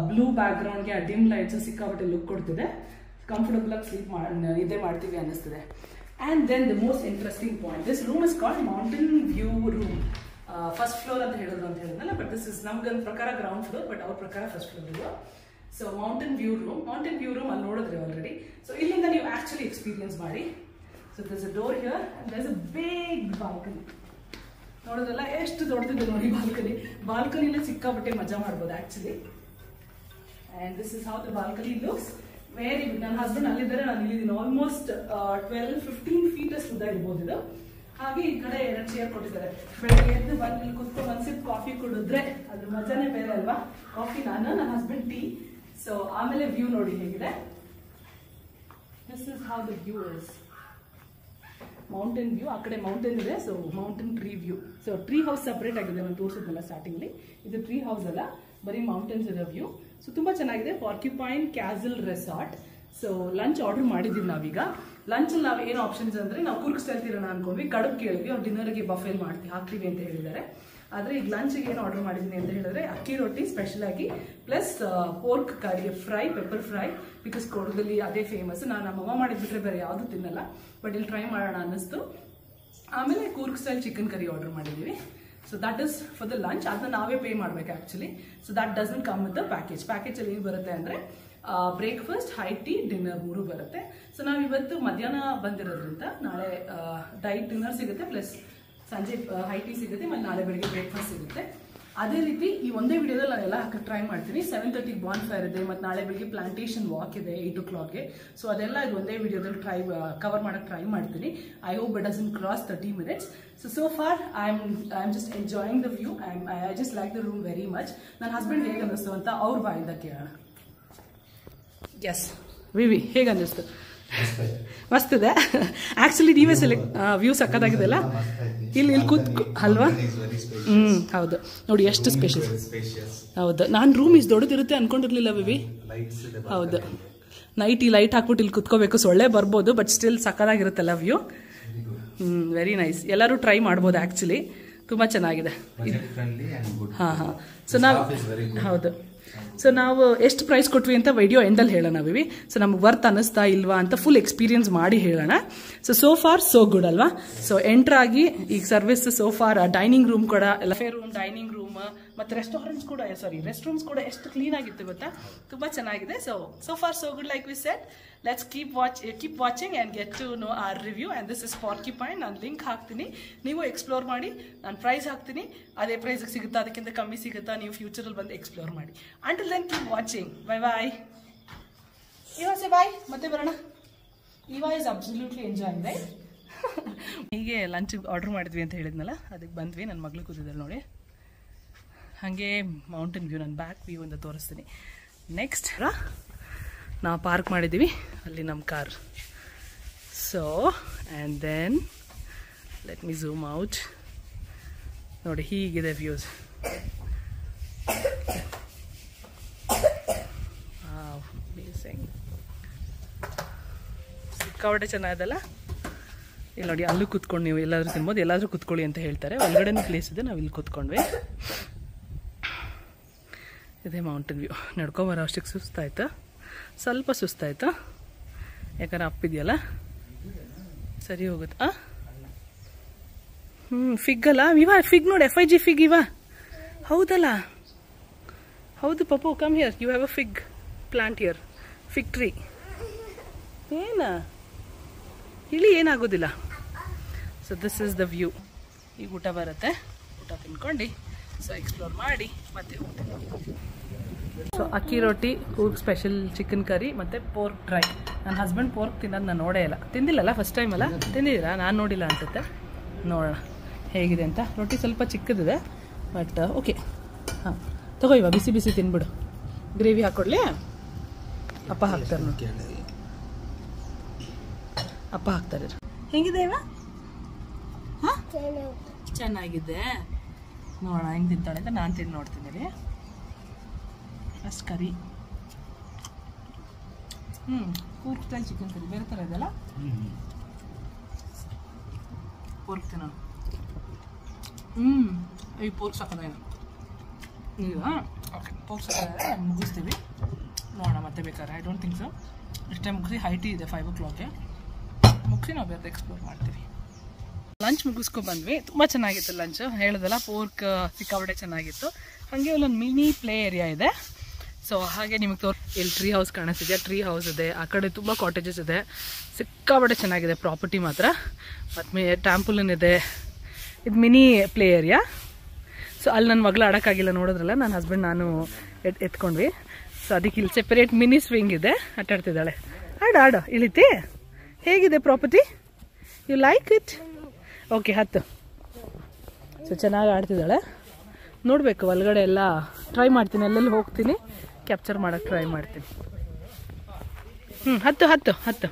ಬ್ಲೂ ಬ್ಯಾಕ್ಗ್ರೌಂಡ್ಗೆ ಆ ಡಿಮ್ ಲೈಟ್ಸ್ ಸಿಕ್ಕಾಪಟ್ಟೆ ಲುಕ್ ಕೊಡ್ತಿದೆ. ಕಂಫರ್ಟಬಲ್ ಆಗಿ ಸ್ಲೀಪ್ ಇದೇ ಮಾಡ್ತೀವಿ ಅನ್ನಿಸ್ತಿದೆ. And then the most interesting point, this room is called mountain view room. 1st floor ಅಂತ ಹೇಳಿದ್ರು ಅಂತ ಹೇಳಿದ್ನಲ್ಲ, ಬಟ್ ದಿಸ್ ಇಸ್ ನಮ್ಗೆ ಪ್ರಕಾರ ಗ್ರೌಂಡ್ ಫ್ಲೋರ್, ಬಟ್ ಅವ್ರ ಪ್ರಕಾರ 1st floor ಇದು. ಸೊ ಮೌಂಟೇನ್ ವ್ಯೂ ರೂಮ್ ಅಲ್ಲಿ ನೋಡಿದ್ರಿ ಆಲ್ರೆಡಿ. ಸೊ ಇಲ್ಲಿಂದ ನೀವು ಆಕ್ಚುಲಿ ಎಕ್ಸ್ಪೀರಿಯನ್ಸ್ ಮಾಡಿ. So there's a door here and there's a big balcony. ನೋಡಿದ್ರಲ್ಲ ಎಷ್ಟು ದೊಡ್ಡದಿದೆ ನೋಡಿ ಬಾಲ್ಕನಿಲಿ ಸಿಕ್ಕಾಪಟ್ಟೆ ಮಜಾ ಮಾಡ್ಬೋದು actually. And this is how the balcony looks. Very good. ನನ್ನ ಹಸ್ಬೆಂಡ್ ಅಲ್ಲಿದ್ದಾರೆ, ನಾನು ಇಲ್ಲಿದ್ದೀನಿ. ಆಲ್ಮೋಸ್ಟ್ 12-15 ಫೀಟ್ ಅಷ್ಟು ಉದ್ದ ಇರ್ಬೋದು ಇದು. ಹಾಗೆ ಈ ಕಡೆ 2 ಚೇರ್ ಕೊಟ್ಟಿದ್ದಾರೆ. ಬೆಳಗ್ಗೆ ಎದ್ದು ಬಂದು ಕುತ್ಕೊಂಡು ಒಂದು ಸಿಪ್ ಕಾಫಿ ಕುಡಿದ್ರೆ ಅದ್ರ ಮಜಾನೇ ಬೇರೆ ಅಲ್ವಾ. ಕಾಫಿ ನಾನು, ನನ್ನ ಹಸ್ಬೆಂಡ್ ಟೀ. ಸೊ ಆಮೇಲೆ ವ್ಯೂ ನೋಡಿ ಹೇಗಿದೆ. This is how the view is. Mountain view, ಆ ಕಡೆ ಮೌಂಟೇನ್ ಇದೆ. So mountain tree view. So tree house separate ಆಗಿದೆ, ನಾನು ತೋರಿಸಿದ್ನಲ್ಲ ಸ್ಟಾರ್ಟಿಂಗ್ಲಿ. ಇದು ಟ್ರೀ ಹೌಸ್ ಅಲ್ಲ, ಬರೀ ಮೌಂಟೇನ್ಸ್ ಇರೋ ವ್ಯೂ. ಸೊ ತುಂಬಾ ಚೆನ್ನಾಗಿದೆ. Porcupine castle resort. So lunch order ಮಾಡಿದ್ದೀವಿ ನಾವೀಗ. ಲಂಚ್ ನಾವು ಏನು ಆಪ್ಷನ್ಸ್ ಅಂದ್ರೆ, ನಾವು ಕೂರ್ಗ್ ಸ್ಟೈಲ್ ತಿರೋಣ ಅನ್ಕೊಂಡ್ವಿ, ಕಡುಬು ಕೇಳಿದ್ವಿ. ಅವ್ರು ಡಿನ್ನರ್ಗೆ ಬಫೇಲ್ ಹಾಕ್ತೀವಿ ಅಂತ ಹೇಳಿದ್ದಾರೆ. ಆದರೆ ಈಗ ಲಂಚ್ಗೆ ಏನು ಆರ್ಡರ್ ಮಾಡಿದ್ದೀನಿ ಅಂತ ಹೇಳಿದ್ರೆ ಅಕ್ಕಿ ರೊಟ್ಟಿ ಸ್ಪೆಷಲ್ ಆಗಿ, plus pork curry fry, pepper fry. Because ಕೊಡದಲ್ಲಿ ಅದೇ ಫೇಮಸ್. ನಾನು ನಮ್ಮಮ್ಮ ಮಾಡಿದ್ಬಿಟ್ರೆ ಬೇರೆ ಯಾವುದು ತಿನ್ನಲ್ಲ, ಬಟ್ ಇಲ್ಲಿ ಟ್ರೈ ಮಾಡೋಣ ಅನ್ನಿಸ್ತು. ಆಮೇಲೆ Coorg style chicken curry order ಮಾಡಿದ್ದೀವಿ. So that is for the lunch. ಅದನ್ನ ನಾವೇ ಪೇ ಮಾಡಬೇಕು actually. So that doesn't come with the package. ಪ್ಯಾಕೇಜಲ್ಲಿ ಏನು ಬರುತ್ತೆ ಅಂದರೆ ಬ್ರೇಕ್ಫಾಸ್ಟ್, ಹೈ ಟೀ, ಡಿನ್ನರ್ 3 ಬರುತ್ತೆ. ಸೊ ನಾವು ಇವತ್ತು ಮಧ್ಯಾಹ್ನ ಬಂದಿರೋದ್ರಿಂದ ನಾಳೆ ಡೈಟ್ ಡಿನ್ನರ್ ಸಿಗುತ್ತೆ, ಪ್ಲಸ್ ಸಂಜೆ ಹೈ ಟೀ ಸಿಗುತ್ತೆ, ಮತ್ತು ನಾಳೆ ಬೆಳಿಗ್ಗೆ ಬ್ರೇಕ್ಫಾಸ್ಟ್ ಸಿಗುತ್ತೆ. ಅದೇ ರೀತಿ ಈ ಒಂದೇ ವಿಡಿಯೋದಲ್ಲಿ ನಾನೆಲ್ಲ ಹಾಕಕ್ಕೆ ಟ್ರೈ ಮಾಡ್ತೀನಿ. 7:30 ಬಾನ್ ಫೈರ್ ಇದೆ, ಮತ್ತು ನಾಳೆ ಬೆಳಿಗ್ಗೆ ಪ್ಲಾಂಟೇಶನ್ ವಾಕ್ ಇದೆ 8 o'clockಗೆ. ಸೊ ಅದೆಲ್ಲ ಇದು ಒಂದೇ ವಿಡಿಯೋದಲ್ಲಿ ಕವರ್ ಮಾಡೋಕ್ಕೆ ಟ್ರೈ ಮಾಡ್ತೀನಿ. I hope it doesn't cross 30 minutes. So far I am just enjoying the view. I just like the room very much. ನನ್ನ ಹಸ್ಬೆಂಡ್ ಹೇಗೆ ಅನ್ನಿಸ್ತು ಅಂತ ಅವ್ರ ಬಾಯಿಂದ ಕೇಳೋಣ. ಎಸ್ ವಿವಿ, ಹೇಗೆ ಅನ್ನಿಸ್ತು? ಮಸ್ತ್ ಇದೆ ಆಕ್ಚುಲಿ. ನೀವೇ ಸೆಲೆಕ್ಟ್ ವ್ಯೂ ಸಕ್ಕತ್ತಾಗಿದೆ ಅಲ್ಲ. ಇಲ್ಲಿ ಅಲ್ವಾ? ಹೌದು ನೋಡಿ ಎಷ್ಟು ಸ್ಪೇಷಿಯಸ್. ಹೌದು, ನಾನು ರೂಮ್ ಇಷ್ಟು ದೊಡ್ಡದಿರುತ್ತೆ ಅನ್ಕೊಂಡಿರ್ಲಿಲ್ಲ ವಿವಿ. ಹೌದು, ನೈಟ್ ಈ ಲೈಟ್ ಹಾಕ್ಬಿಟ್ಟು ಇಲ್ಲಿ ಕುತ್ಕೋಬೇಕು, ಸೊಳ್ಳೆ ಬರ್ಬೋದು, ಬಟ್ ಸ್ಟಿಲ್ ಸಕ್ಕತ್ತಾಗಿರುತ್ತಲ್ಲ ವ್ಯೂ. Very nice. ಎಲ್ಲರೂ ಟ್ರೈ ಮಾಡ್ಬೋದು ಆಕ್ಚುಲಿ, ತುಂಬಾ ಚೆನ್ನಾಗಿದೆ. ಹಾಂ. ಸೊ ನಾವು ಹೌದು, ಸೊ ನಾವು ಎಷ್ಟು ಪ್ರೈಸ್ ಕೊಟ್ವಿ ಅಂತ ವಿಡಿಯೋ ಎಂಡಲ್ಲಿ ಹೇಳೋಣ ವಿವಿ. ಸೊ ನಮ್ಗೆ ವರ್ತ್ ಅನ್ನಿಸ್ತಾ ಇಲ್ವಾ ಅಂತ ಫುಲ್ ಎಕ್ಸ್ಪೀರಿಯನ್ಸ್ ಮಾಡಿ ಹೇಳೋಣ. ಸೊ ಫಾರ್ ಸೋ ಗುಡ್ ಅಲ್ವಾ. ಸೊ ಎಂಟ್ರ್ ಆಗಿ ಈಗ service so far dining room ಕೂಡ ಎಲ್ಲ ರೂಮ್, ಡೈನಿಂಗ್ ರೂಮ್ ಮತ್ತು ರೆಸ್ಟ್ ರೂಮ್ಸ್ ಕೂಡ ಎಷ್ಟು ಕ್ಲೀನ್ ಆಗಿತ್ತು ಗೊತ್ತಾ, ತುಂಬಾ ಚೆನ್ನಾಗಿದೆ. So far so good. Like we said, let's keep watching and get to know our review. And this is porcupine. ನಾನು ಲಿಂಕ್ ಹಾಕ್ತೀನಿ, ನೀವು ಎಕ್ಸ್ಪ್ಲೋರ್ ಮಾಡಿ. ನಾನು ಪ್ರೈಸ್ ಹಾಕ್ತೀನಿ, ಅದೇ ಪ್ರೈಸ್ಗೆ ಸಿಗುತ್ತಾ, ಅದಕ್ಕಿಂತ ಕಮ್ಮಿ ಸಿಗುತ್ತಾ, ನೀವು ಫ್ಯೂಚರಲ್ಲಿ ಬಂದು ಎಕ್ಸ್ಪ್ಲೋರ್ ಮಾಡಿ. Until then keep watching. Bye. ಇವಸೆ ಬಾಯ್, ಮತ್ತೆ ಬರೋಣ. Iva is absolutely enjoying right. ಹೀಗೆ ಲಂಚ್ ಆರ್ಡರ್ ಮಾಡಿದ್ವಿ ಅಂತ ಹೇಳಿದ್ನಲ್ಲ, ಅದಕ್ಕೆ ಬಂದ್ವಿ. ನನ್ನ ಮಗಳು ಕೂತಿದ್ದಾಳೆ ನೋಡಿ. ಹಾಗೆ ಮೌಂಟೇನ್ ವ್ಯೂ, ನಾನು ಬ್ಯಾಕ್ ವ್ಯೂ ಅಂತ ತೋರಿಸ್ತೀನಿ. ನೆಕ್ಸ್ಟ್ ನಾವು ಪಾರ್ಕ್ ಮಾಡಿದ್ದೀವಿ ಅಲ್ಲಿ ನಮ್ಮ car. So and then let me zoom out. ನೋಡಿ ಹೀಗಿದೆ ವ್ಯೂಸ್. ಸಿಕ್ಕಾಪಟ್ಟೆ ಚೆನ್ನಾಗಿದೆಲ್ಲ. ಇಲ್ಲಿ ನೋಡಿ, ಅಲ್ಲೂ ಕೂತ್ಕೊಂಡು ನೀವು ಎಲ್ಲಾದರೂ ತಿನ್ಬೋದು, ಎಲ್ಲಾದರೂ ಕೂತ್ಕೊಳ್ಳಿ ಅಂತ ಹೇಳ್ತಾರೆ. ಒಳಗಡೆನೂ ಪ್ಲೇಸ್ ಇದೆ, ನಾವು ಇಲ್ಲಿ ಕೂತ್ಕೊಂಡ್ವಿ. ಇದೇ ಮೌಂಟೇನ್ ವ್ಯೂ. ನಡ್ಕೊಂಬರೋ ಅಷ್ಟಕ್ಕೆ ಸುಸ್ತಾಯ್ತು, ಸ್ವಲ್ಪ ಸುಸ್ತಾಯ್ತು, ಯಾಕಂದ್ರೆ ಅಪ್ಪಿದೆಯಲ್ಲ, ಸರಿ ಹೋಗುತ್ತೆ. ಫಿಗ್ ಅಲ್ಲ ಇವಾ, ಫಿಗ್ ನೋಡಿ, FIG ಫಿಗ್ ಇವಾ. ಹೌದಲ್ಲ, ಹೌದು Pappu, come here, you have a fig plant here, fig tree. ಏನ ಇಲ್ಲಿ ಏನಾಗೋದಿಲ್ಲ. So this is the view. ಈಗ ಊಟ ಬರುತ್ತೆ, ಊಟ ತಿನ್ಕೊಂಡು ಸೊ ಎಕ್ಸ್ಪ್ಲೋರ್ ಮಾಡಿ ಮತ್ತೆ ಹೋಗ್ತೀವಿ. ಸೊ ಅಕ್ಕಿ ರೊಟ್ಟಿ, ಕೂರ್ಗ್ ಸ್ಪೆಷಲ್ ಚಿಕನ್ ಕರಿ ಮತ್ತು ಪೋರ್ಕ್ ಡ್ರೈ. ನನ್ನ ಹಸ್ಬೆಂಡ್ ಪೋರ್ಕ್ ತಿನ್ನೋದು ನಾನು ನೋಡೇ ಇಲ್ಲ. ತಿಂದಿಲ್ಲಲ್ಲ, ಫಸ್ಟ್ ಟೈಮ್ ಅಲ್ಲ. ತಿಂದಿದ್ದೀರಾ? ನಾನು ನೋಡಿಲ್ಲ ಅನ್ಸುತ್ತೆ. ನೋಡೋಣ ಹೇಗಿದೆ ಅಂತ. ರೊಟ್ಟಿ ಸ್ವಲ್ಪ ಚಿಕ್ಕದಿದೆ, ಬಟ್ ಓಕೆ. ಹಾಂ ತಗೋ, ಇವಾಗ ಬಿಸಿ ಬಿಸಿ ತಿನ್ಬಿಡು. ಗ್ರೇವಿ ಹಾಕ್ಕೊಡ್ಲಿ? ಅಪ್ಪ ಹಾಕ್ತಾರೆ ನೋಡಿ, ಅಪ್ಪ ಹಾಕ್ತಾರೆ. ಹೆಂಗಿದೆ ಇವ? ಹಾಂ ಚೆನ್ನಾಗಿದೆ. ನೋಡೋಣ ಹೆಂಗೆ ತಿಂತಾಳೆ ಅಂತ. ನಾನು ತಿಂದು ನೋಡ್ತೀನಿ ರೀ. ಅಷ್ಟು curry. Coorg style chicken curry ಬೇರೆ ಥರ ಇದೆಯಲ್ಲ. ಪೋರ್ಕ್ ತಿನ್ನೋಣ. ಈ ಪೋರ್ಕ್ ಸಾಕೋದೇನು ಈಗ? ಓಕೆ, ಪೋರ್ಕ್ ಸಾಕೋದ್ರೆ ಮುಗಿಸ್ತೀವಿ. ನೋಡೋಣ ಮತ್ತೆ ಬೇಕಾದ್ರೆ. I don't think so. ಇಷ್ಟೇ ಮುಗಿಸಿ. ಹೈ ಟೀ ಇದೆ 5 o'clockಗೆ. ಮುಗಿಸಿ ನಾವು ಬೇರೆ ಎಕ್ಸ್ಪ್ಲೋರ್ ಮಾಡ್ತೀವಿ. ಲಂಚ್ ಮುಗಿಸ್ಕೊಬಂದ್ವಿ. ತುಂಬ ಚೆನ್ನಾಗಿತ್ತು ಲಂಚ್. ಹೇಳಿದಲ್ಲ, ಪೋರ್ಕ್ ಸಿಕ್ಕಾಪಟ್ಟೆ ಚೆನ್ನಾಗಿತ್ತು. ಹಾಗೆ ಅಲ್ಲೊಂದು ಮಿನಿ ಪ್ಲೇ ಏರಿಯಾ ಇದೆ. ಸೊ ಹಾಗೆ ನಿಮಗೆ ಇಲ್ಲಿ ಟ್ರೀ ಹೌಸ್ ಕಾಣಿಸ್ತಿದೆ, ಟ್ರೀ ಹೌಸ್ ಇದೆ, ಆ ಕಡೆ ತುಂಬ ಕಾಟೇಜಸ್ ಇದೆ, ಸಿಕ್ಕಾಬಟ್ಟೆ ಚೆನ್ನಾಗಿದೆ ಪ್ರಾಪರ್ಟಿ ಮಾತ್ರ. ಮತ್ತು ಟ್ಯಾಂಪುಲನ್ ಇದೆ, ಇದು ಮಿನಿ ಪ್ಲೇ ಏರಿಯಾ. ಸೊ ಅಲ್ಲಿ ನನ್ನ ಮಗಳು ಆಡೋಕ್ಕಾಗಿಲ್ಲ, ನೋಡಿದ್ರಲ್ಲ ನನ್ನ ಹಸ್ಬೆಂಡ್ ನಾನು ಎತ್ಕೊಂಡ್ವಿ. ಸೊ ಅದಕ್ಕೆ ಇಲ್ಲಿ ಸೆಪರೇಟ್ ಮಿನಿ ಸ್ವಿಂಗ್ ಇದೆ, ಆಟಾಡ್ತಿದ್ದಾಳೆ. ಆಡು ಇಳಿತಿ. ಹೇಗಿದೆ property? You like it? Okay, ಹತ್ತು. ಸೊ ಚೆನ್ನಾಗಿ ಆಡ್ತಿದ್ದಾಳೆ. ನೋಡಬೇಕು ಒಳಗಡೆ ಎಲ್ಲ ಟ್ರೈ ಮಾಡ್ತೀನಿ, ಅಲ್ಲೆಲ್ಲಿ ಹೋಗ್ತೀನಿ ಕ್ಯಾಪ್ಚರ್ ಮಾಡೋಕ್ಕೆ ಟ್ರೈ ಮಾಡ್ತೀನಿ. ಹತ್ತು ಹತ್ತು ಹತ್ತು.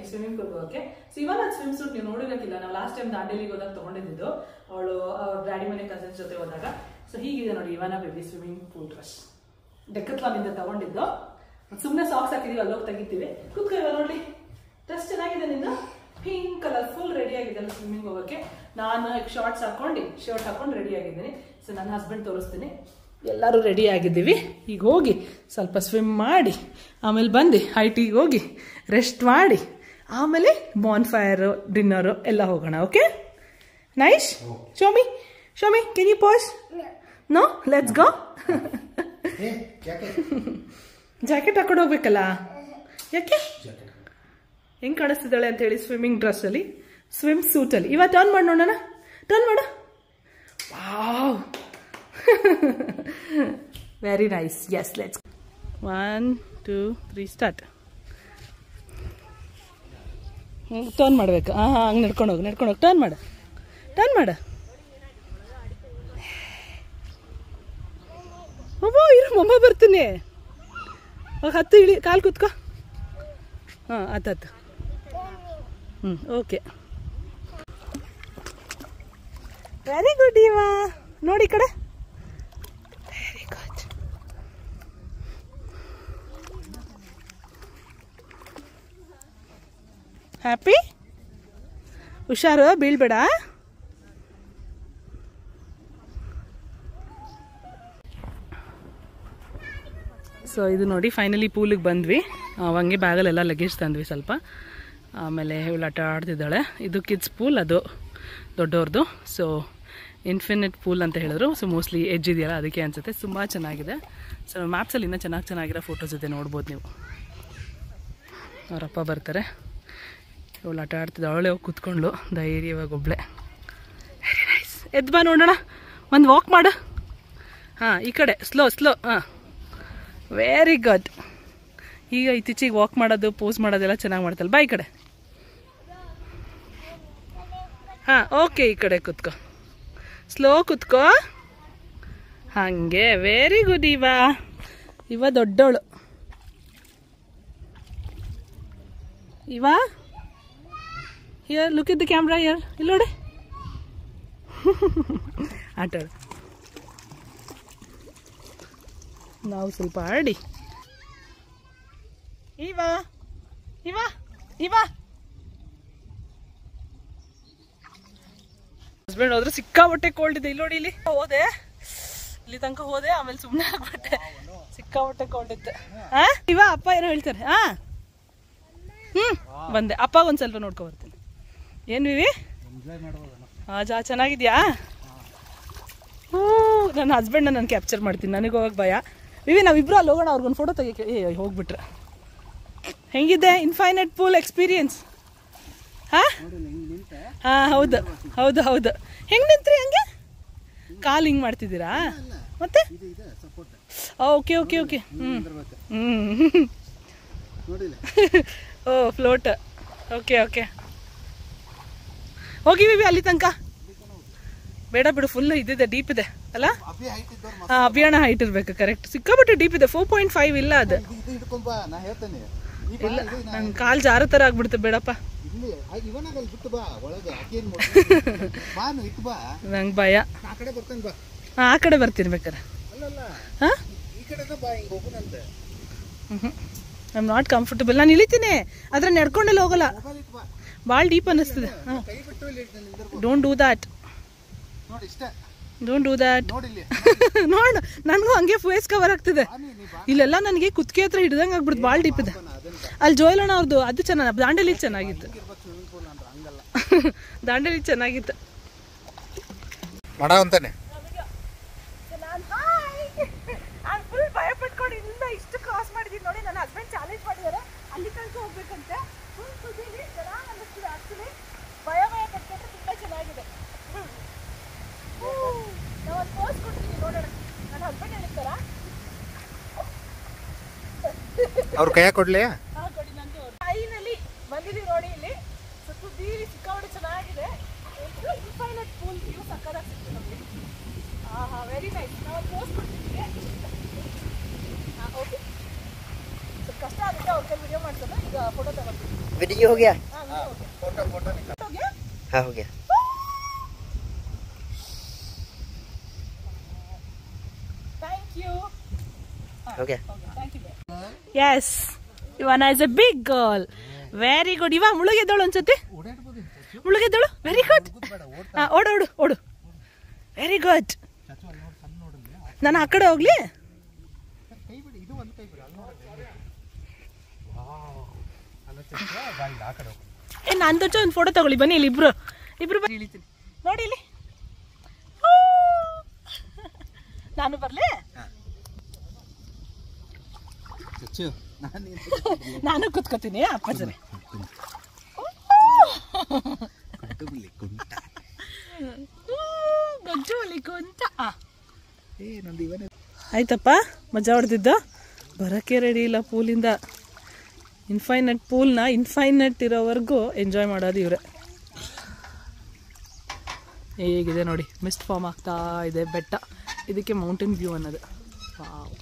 ಸ್ವಿಮ್ಮಿಂಗ್ ಪೂಲ್ ಹೋಗಕ್ಕೆ. ಸೊ ಇವನ್ ಅದು ಸ್ವಿಮ್ ಸೂಟ್ ನೀವು ನೋಡಿರಕ್ಕಿಲ್ಲ, ನಾವು ಲಾಸ್ಟ್ ಟೈಮ್ ದಾಂಡೇಲಿಗೆ ಹೋದಾಗ ತಗೊಂಡಿದ್ದು ಅವಳು ಅವ್ರ ಡ್ಯಾಡಿ ಮನೆ ಕಸಿನ್ಸ್ ಜೊತೆ ಹೋದಾಗ. ಸೊ ಹೀಗಿದೆ ನೋಡಿ ಇವನ ಬೇಬಿ ಸ್ವಿಮ್ಮಿಂಗ್ ಪೂಲ್ ಡ್ರೆಸ್, ಡೆಕ್ಕತ್ಲಾನ್ ಇಂದ ತಗೊಂಡಿದ್ದು. ಸುಮ್ಮನೆ ಸಾಕ್ಸ್ ಹಾಕಿದೀವಿ, ಅಲ್ಲೋಗಿ ತೆಗಿತೀವಿ. ಕೂತ್ಕೋ ನೋಡಿ, ಡ್ರೆಸ್ ಚೆನ್ನಾಗಿದೆ ನಿಂದು, ಪಿಂಕ್ ಕಲರ್, ಫುಲ್ ರೆಡಿ ಆಗಿದ್ದಲ್ಲ ಸ್ವಿಮ್ಮಿಂಗ್ ಹೋಗಕ್ಕೆ. ನಾನು ಶಾರ್ಟ್ಸ್ ಹಾಕೊಂಡು ಶರ್ಟ್ ಹಾಕೊಂಡು ರೆಡಿ ಆಗಿದ್ದೀನಿ. ಸೊ ನನ್ನ ಹಸ್ಬೆಂಡ್ ತೋರಿಸ್ತೀನಿ. ಎಲ್ಲರೂ ರೆಡಿ ಆಗಿದ್ದೀವಿ. ಈಗ ಹೋಗಿ ಸ್ವಲ್ಪ ಸ್ವಿಮ್ ಮಾಡಿ ಆಮೇಲೆ ಬಂದು ಹೈಟಿಗೆ ಹೋಗಿ ರೆಸ್ಟ್ ಮಾಡಿ ಆಮೇಲೆ ಬಾನ್ ಫೈರು ಡಿನ್ನರು ಎಲ್ಲ ಹೋಗೋಣ. Okay nice. Show me can you pass? No, let's go. Jacket ಹಾಕೊಂಡು ಹೋಗ್ಬೇಕಲ್ಲ, ಯಾಕೆ ಹೆಂಗ್ ಕಾಣಿಸ್ತಿದ್ದಾಳೆ ಅಂತ ಹೇಳಿ ಸ್ವಿಮ್ಮಿಂಗ್ ಡ್ರೆಸ್ಸಲ್ಲಿ, ಸ್ವಿಮ್ ಸೂಟಲ್ಲಿ. ಇವಾಗ ಟರ್ನ್ ಮಾಡಿ ನೋಡೋಣ, ಟರ್ನ್ ಮಾಡು. Wow, very nice. Yes, let's 1 2 3 start. Turn ಮಾಡ್ಬೇಕು. ಹಂಗೆ ನಡ್ಕೊಂಡು ಹೋಗಿ ಟರ್ನ್ ಮಾಡು. ಒಬ್ಬ ಇರು, ಮೊಮ್ಮ ಬರ್ತೀನಿ. ಹತ್ತು ಇಳಿ, ಕಾಲು ಕೂತ್ಕೋ. ಹತ್ತು. Okay, very good. ಇವಾ ನೋಡಿ ಕಡೆ, ವೆರಿ ಗುಡ್. ಹ್ಯಾಪಿ? ಹುಷಾರು, ಬೀಳ್ಬೇಡ. ಸೊ ಇದು ನೋಡಿ ಫೈನಲಿ ಪೂಲಿಗೆ ಬಂದ್ವಿ. ಹಂಗೆ ಬ್ಯಾಗಲ್ಲೆಲ್ಲ ಲಗೇಜ್ ತಂದ್ವಿ ಸ್ವಲ್ಪ. ಆಮೇಲೆ ಇವಳು ಆಟ ಆಡ್ತಿದ್ದಾಳೆ. ಇದು ಕಿಡ್ಸ್ ಪೂಲ್, ಅದು ದೊಡ್ಡವ್ರದ್ದು. ಸೊ ಇನ್ಫಿನಿಟ್ ಪೂಲ್ ಅಂತ ಹೇಳಿದ್ರು. ಸೊ ಮೋಸ್ಟ್ಲಿ ಎಡ್ಜ್ ಇದೆಯಲ್ಲ ಅದಕ್ಕೆ ಅನಿಸುತ್ತೆ. ತುಂಬ ಚೆನ್ನಾಗಿದೆ. ಸೊ ಮ್ಯಾಪ್ಸಲ್ಲಿ ಇನ್ನೂ ಚೆನ್ನಾಗಿರೋ ಫೋಟೋಸ್ ಇದೆ, ನೋಡ್ಬೋದು ನೀವು. ಅವರಪ್ಪ ಬರ್ತಾರೆ. ಇವಳು ಆಟ ಆಡ್ತಿದ್ದ, ಅವಳೇ ಹೋಗಿ ಕೂತ್ಕೊಂಡ್ಳು ಧೈರ್ಯವಾಗಿ ಒಬ್ಳೆ. Very nice. ಎದ್ದು ಬಾ ನೋಡೋಣ, ಒಂದು ವಾಕ್ ಮಾಡು. ಈ ಕಡೆ ಸ್ಲೋ. Very good. ಈಗ ಇತ್ತೀಚೆಗೆ ವಾಕ್ ಮಾಡೋದು, ಪೋಸ್ ಮಾಡೋದೆಲ್ಲ ಚೆನ್ನಾಗಿ ಮಾಡ್ತಲ್ಲ. ಬಾ ಈ ಕಡೆ. ಓಕೆ, ಈ ಕಡೆ ಕೂತ್ಕೋ, ಸ್ಲೋ ಕೂತ್ಕೋ. ಹಾಗೆ, ವೆರಿ ಗುಡ್. ಇವ ದೊಡ್ಡವಳು. Here look it the camera. Here, ಇಲ್ಲಿ ನೋಡಿ. ಆಟಾಡು. ನಾವು ಸ್ವಲ್ಪ ಆಡಿ. ಇವ ಹಸ್ಬೆಂಡ್ ಹೋದ್ರೆ ಸಿಕ್ಕಾಬಟ್ಟೆ ಕೋಲ್ಡ್ ಇದೆ. ಇಲ್ಲಿ ನೋಡಿ, ಇಲ್ಲಿ ತನಕ ಹೋದೆ, ಆಮೇಲೆ ಸುಮ್ಮನೆ ಆಗ್ಬಿಟ್ಟೆ. ಸಿಕ್ಕಾಬಟ್ಟೆ ಕೋಲ್ಡ್ ಇತ್ತು. ಇವ ಅಪ್ಪ ಏನೋ ಹೇಳ್ತಾರೆ. ಬಂದೆ. ಅಪ್ಪ ಒಂದ್ ಸ್ವಲ್ಪ ನೋಡ್ಕೊ ಬರ್ತೀನಿ. ಏನ್ ವಿವಿ, ಚೆನ್ನಾಗಿದ್ಯಾ? ನನ್ನ ಹಸ್ಬೆಂಡ್ ನಾನು ಕ್ಯಾಪ್ಚರ್ ಮಾಡ್ತೀನಿ, ನನಗೆ ಹೋಗಕ್ಕೆ ಭಯ. ವಿವಿ ನಾವಿಬ್ರು ಅಲ್ಲಿ ಹೋಗೋಣ, ಅವ್ರಿಗೊಂದು ಫೋಟೋ ತೆಗಿಯಕ್ಕೆ. ಹೋಗ್ಬಿಟ್ರೆ ಹೆಂಗಿದೆ ಇನ್ಫೈನೈಟ್ ಪೂಲ್ ಎಕ್ಸ್ಪೀರಿಯನ್ಸ್? ಹೌದು. ಹೆಂಗ್ ನಿಂತ್ರಿ? ಹಂಗೆ ಕಾಲ್ ಹಿಂಗ್ ಮಾಡ್ತಿದ್ದೀರಾ ಮತ್ತೆ? ಓಕೆ. ಓ, ಫ್ಲೋಟ್. ಓಕೆ. ಹೋಗಿ ವಿವಿ ಅಲ್ಲಿ ತನಕ. ಬೇಡ ಬಿಡು, ಫುಲ್ ಇದಿದೆ, ಡೀಪ್ ಇದೆ ಅಲ್ಲ? ಅಭಿಯಾನ ಹೈಟ್ ಇರ್ಬೇಕು. ಕರೆಕ್ಟ್, ಸಿಕ್ಕಾಬಿಟ್ಟು ಡೀಪ್ ಇದೆ. 4.5 ಇಲ್ಲ ಅದು. ಇಲ್ಲ, ನಂಗೆ ಕಾಲ್ ಜಾರ ತರ ಆಗ್ಬಿಡುತ್ತೆ. ಬೇಡಪ್ಪ. ಇಲ್ಲಿ ಇವನಾಗ ಅಲ್ಲಿ ಬಿಟ್ಟು ಬಾ ಒಳಗೆ ಆಕೇನು ಬಾನು ಇಟ್ಟು ಬಾ. ನಂಗೆ ಭಯ. ಆ ಕಡೆ ಬರ್ತಾನೆ ಬಾ. ಆ ಕಡೆ ಬರ್ತೀನಿ ಬೇಕಾರೆ. ಅಲ್ಲಲ್ಲ ಹಾಂ ಈ ಕಡೆನ ಬಾ, ಹಿಂಗೆ ಹೋಗೋಣಂತೆ. I am not comfortable. ನಾನು ಇಳಿತೀನಿ ಆದರೆ ನಡ್ಕೊಂಡೆಲ್ಲ ಹೋಗಲ್ಲ, ಮೊಬೈಲ್ ಇಟ್ಟು ಬಾ. ಭಾಳ ಡೀಪ್ ಅನ್ನಿಸ್ತದೆ. ಹಾಂ, ಕೈ ಬಿಟ್ಟು ಇಲ್ಲಿ ನಿಂದಿರ್ಬೋದು. ಡೋಂಟ್ ಡೂ ದ್ಯಾಟ್, ನೋಡಿ ಇಷ್ಟ ಡೋಂಟ್ ಡೂ ದ್ಯಾಟ್. ನೋಡಿ ಇಲ್ಲಿ ನೋಡು, ನನಗೂ ಹಂಗೆ ಫೇಸ್ ಕವರ್ ಆಗ್ತಿದೆ. ಇಲ್ಲೆಲ್ಲ ನನಗೆ ಕುತ್ತಿಗೆ ಹತ್ರ ಹಿಡ್ದಂಗೆ ಆಗ್ಬಿಡ್ತು, ಭಾಳ ಡೀಪ್ ಇದೆ. ಅಲ್ಲಿ ಜೋಯಲಣ್ಣ ಅವ್ರದ್ದು ಅದು ಚೆನ್ನಾಗಿ, ದಾಂಡೇಲಿ ಚೆನ್ನಾಗಿತ್ತು. ದಾಂಡೇಲಿ ಚೆನ್ನಾಗಿತ್ತು. ಮಾಡ ಅಂತಾನೆ. ನಾನು ಫುಲ್ ಭಯ ಪಟ್ಕೊಂಡು ಇಲ್ಲಿಂದ ಇಷ್ಟು ಕ್ರಾಸ್ ಮಾಡಿದ್ದೀನಿ ನೋಡಿ. ನನ್ನ ಹಸ್ಬೆಂಡ್ ಚಾಲೆಂಜ್ ಮಾಡಿದ್ದಾರೆ ಅಲ್ಲಿ ತನಕ ಹೋಗ್ಬೇಕಂತೆ. ಫುಲ್ ತುದಿಲಿ ಚೆನ್ನಾಗಿ ಅನ್ನಿಸ್ತಿದೆ. ಆ್ಯಕ್ಚುಲಿ ಭಯ ಪಟ್ಕೊಂಡ್ರೆ ತುಂಬ ಚೆನ್ನಾಗಿದೆ. ನಾವು ಒಂದು ಪೋಸ್ ಕೊಡ್ತೀನಿ ನೋಡೋಣ. ನನ್ನ ಹಸ್ಬೆಂಡ್ ಹೇಳಿರ್ತಾರ ಅವ್ರ ಕೈಯಾಗ ಕೊಡ್ಲಿ. ಹಾಂ ಕೊಡಿ. ನಂದು ಐನಲ್ಲಿ ಬಂದಿದ್ದೀವಿ ನೋಡಿ. ಇಲ್ಲಿ ತುದಿಲಿ ಸಿಕ್ಕಾಪಟ್ಟೆ ಚೆನ್ನಾಗಿದೆ. ಇನ್ಫೈನೈಟ್ ಪೂಲ್ ವ್ಯೂ ಸಕ್ಕದಾಗಿ ಸಿಗ್ತದೆ ನಮಗೆ. ಹಾಂ ಹಾಂ, ವೆರಿ ನೈಸ್. ನಾವು ಒಂದು ಪೋಸ್ ಕೊಡ್ತಿದ್ದೀವಿ. ಹಾಂ ಓಕೆ. ಸ್ವಲ್ಪ ಕಷ್ಟ ಆಗುತ್ತೆ ಅವ್ರ ಕೈ ವಿಡಿಯೋ ಮಾಡ್ಸೋದು. ಈಗ ಫೋಟೋ ತಗೊಳ್ತೀವಿ. वीडियो हो गया? ಹಾಂ ವಿಡಿಯೋ ಓಕೆ. ಫೋಟೋ ಫೋಟೋಗೆ हाँ हो गया. Thank you. हो गया. Thank you. ಎಸ್, ಇವನ is a big girl. Very good. ಇವಾಗ ಮುಳುಗೆದ್ದೋಳು ಅನ್ಸುತ್ತೆ. ಮುಳುಗೆದ್ದೋಳು. Very good. ಹಾಂ, ಓಡು ಓಡು ಓಡು. Very good. ನಾನು ಆ ಕಡೆ ಹೋಗ್ಲಿ. ನಾನು ತೊಚ್ಚ ಒಂದು ಫೋಟೋ ತಗೊಳ್ಳಿ. ಬನ್ನಿ ಇಲ್ಲಿ ಇಬ್ರು ಇಳಿತೀನಿ ನೋಡಿ. ಇಲ್ಲಿ ನಾನು ಬರಲೇ. ನಾನು ಕೂತ್ಕೋತೀನಿ ಅಪ್ಪಾಜನೆ. ಗಜ್ಜು ಅಲ್ಲಿ ಕುಂತ. ಆಯ್ತಪ್ಪ, ಮಜಾ ಹೊಡೆದಿದ್ದ. ಬರೋಕ್ಕೆ ರೆಡಿ ಇಲ್ಲ ಪೂಲಿಂದ. ಇನ್ಫೈನೈಟ್ ಪೂಲ್ನ ಇನ್ಫೈನೈಟ್ ಇರೋವರೆಗೂ ಎಂಜಾಯ್ ಮಾಡೋದು ಇವರೇ. ಹೇಗಿದೆ ನೋಡಿ, ಮಿಸ್ಟ್ ಫಾರ್ಮ್ ಆಗ್ತಾ ಇದೆ ಬೆಟ್ಟ. ಇದಕ್ಕೆ ಮೌಂಟೇನ್ ವ್ಯೂ ಅನ್ನೋದು. ವಾವ್.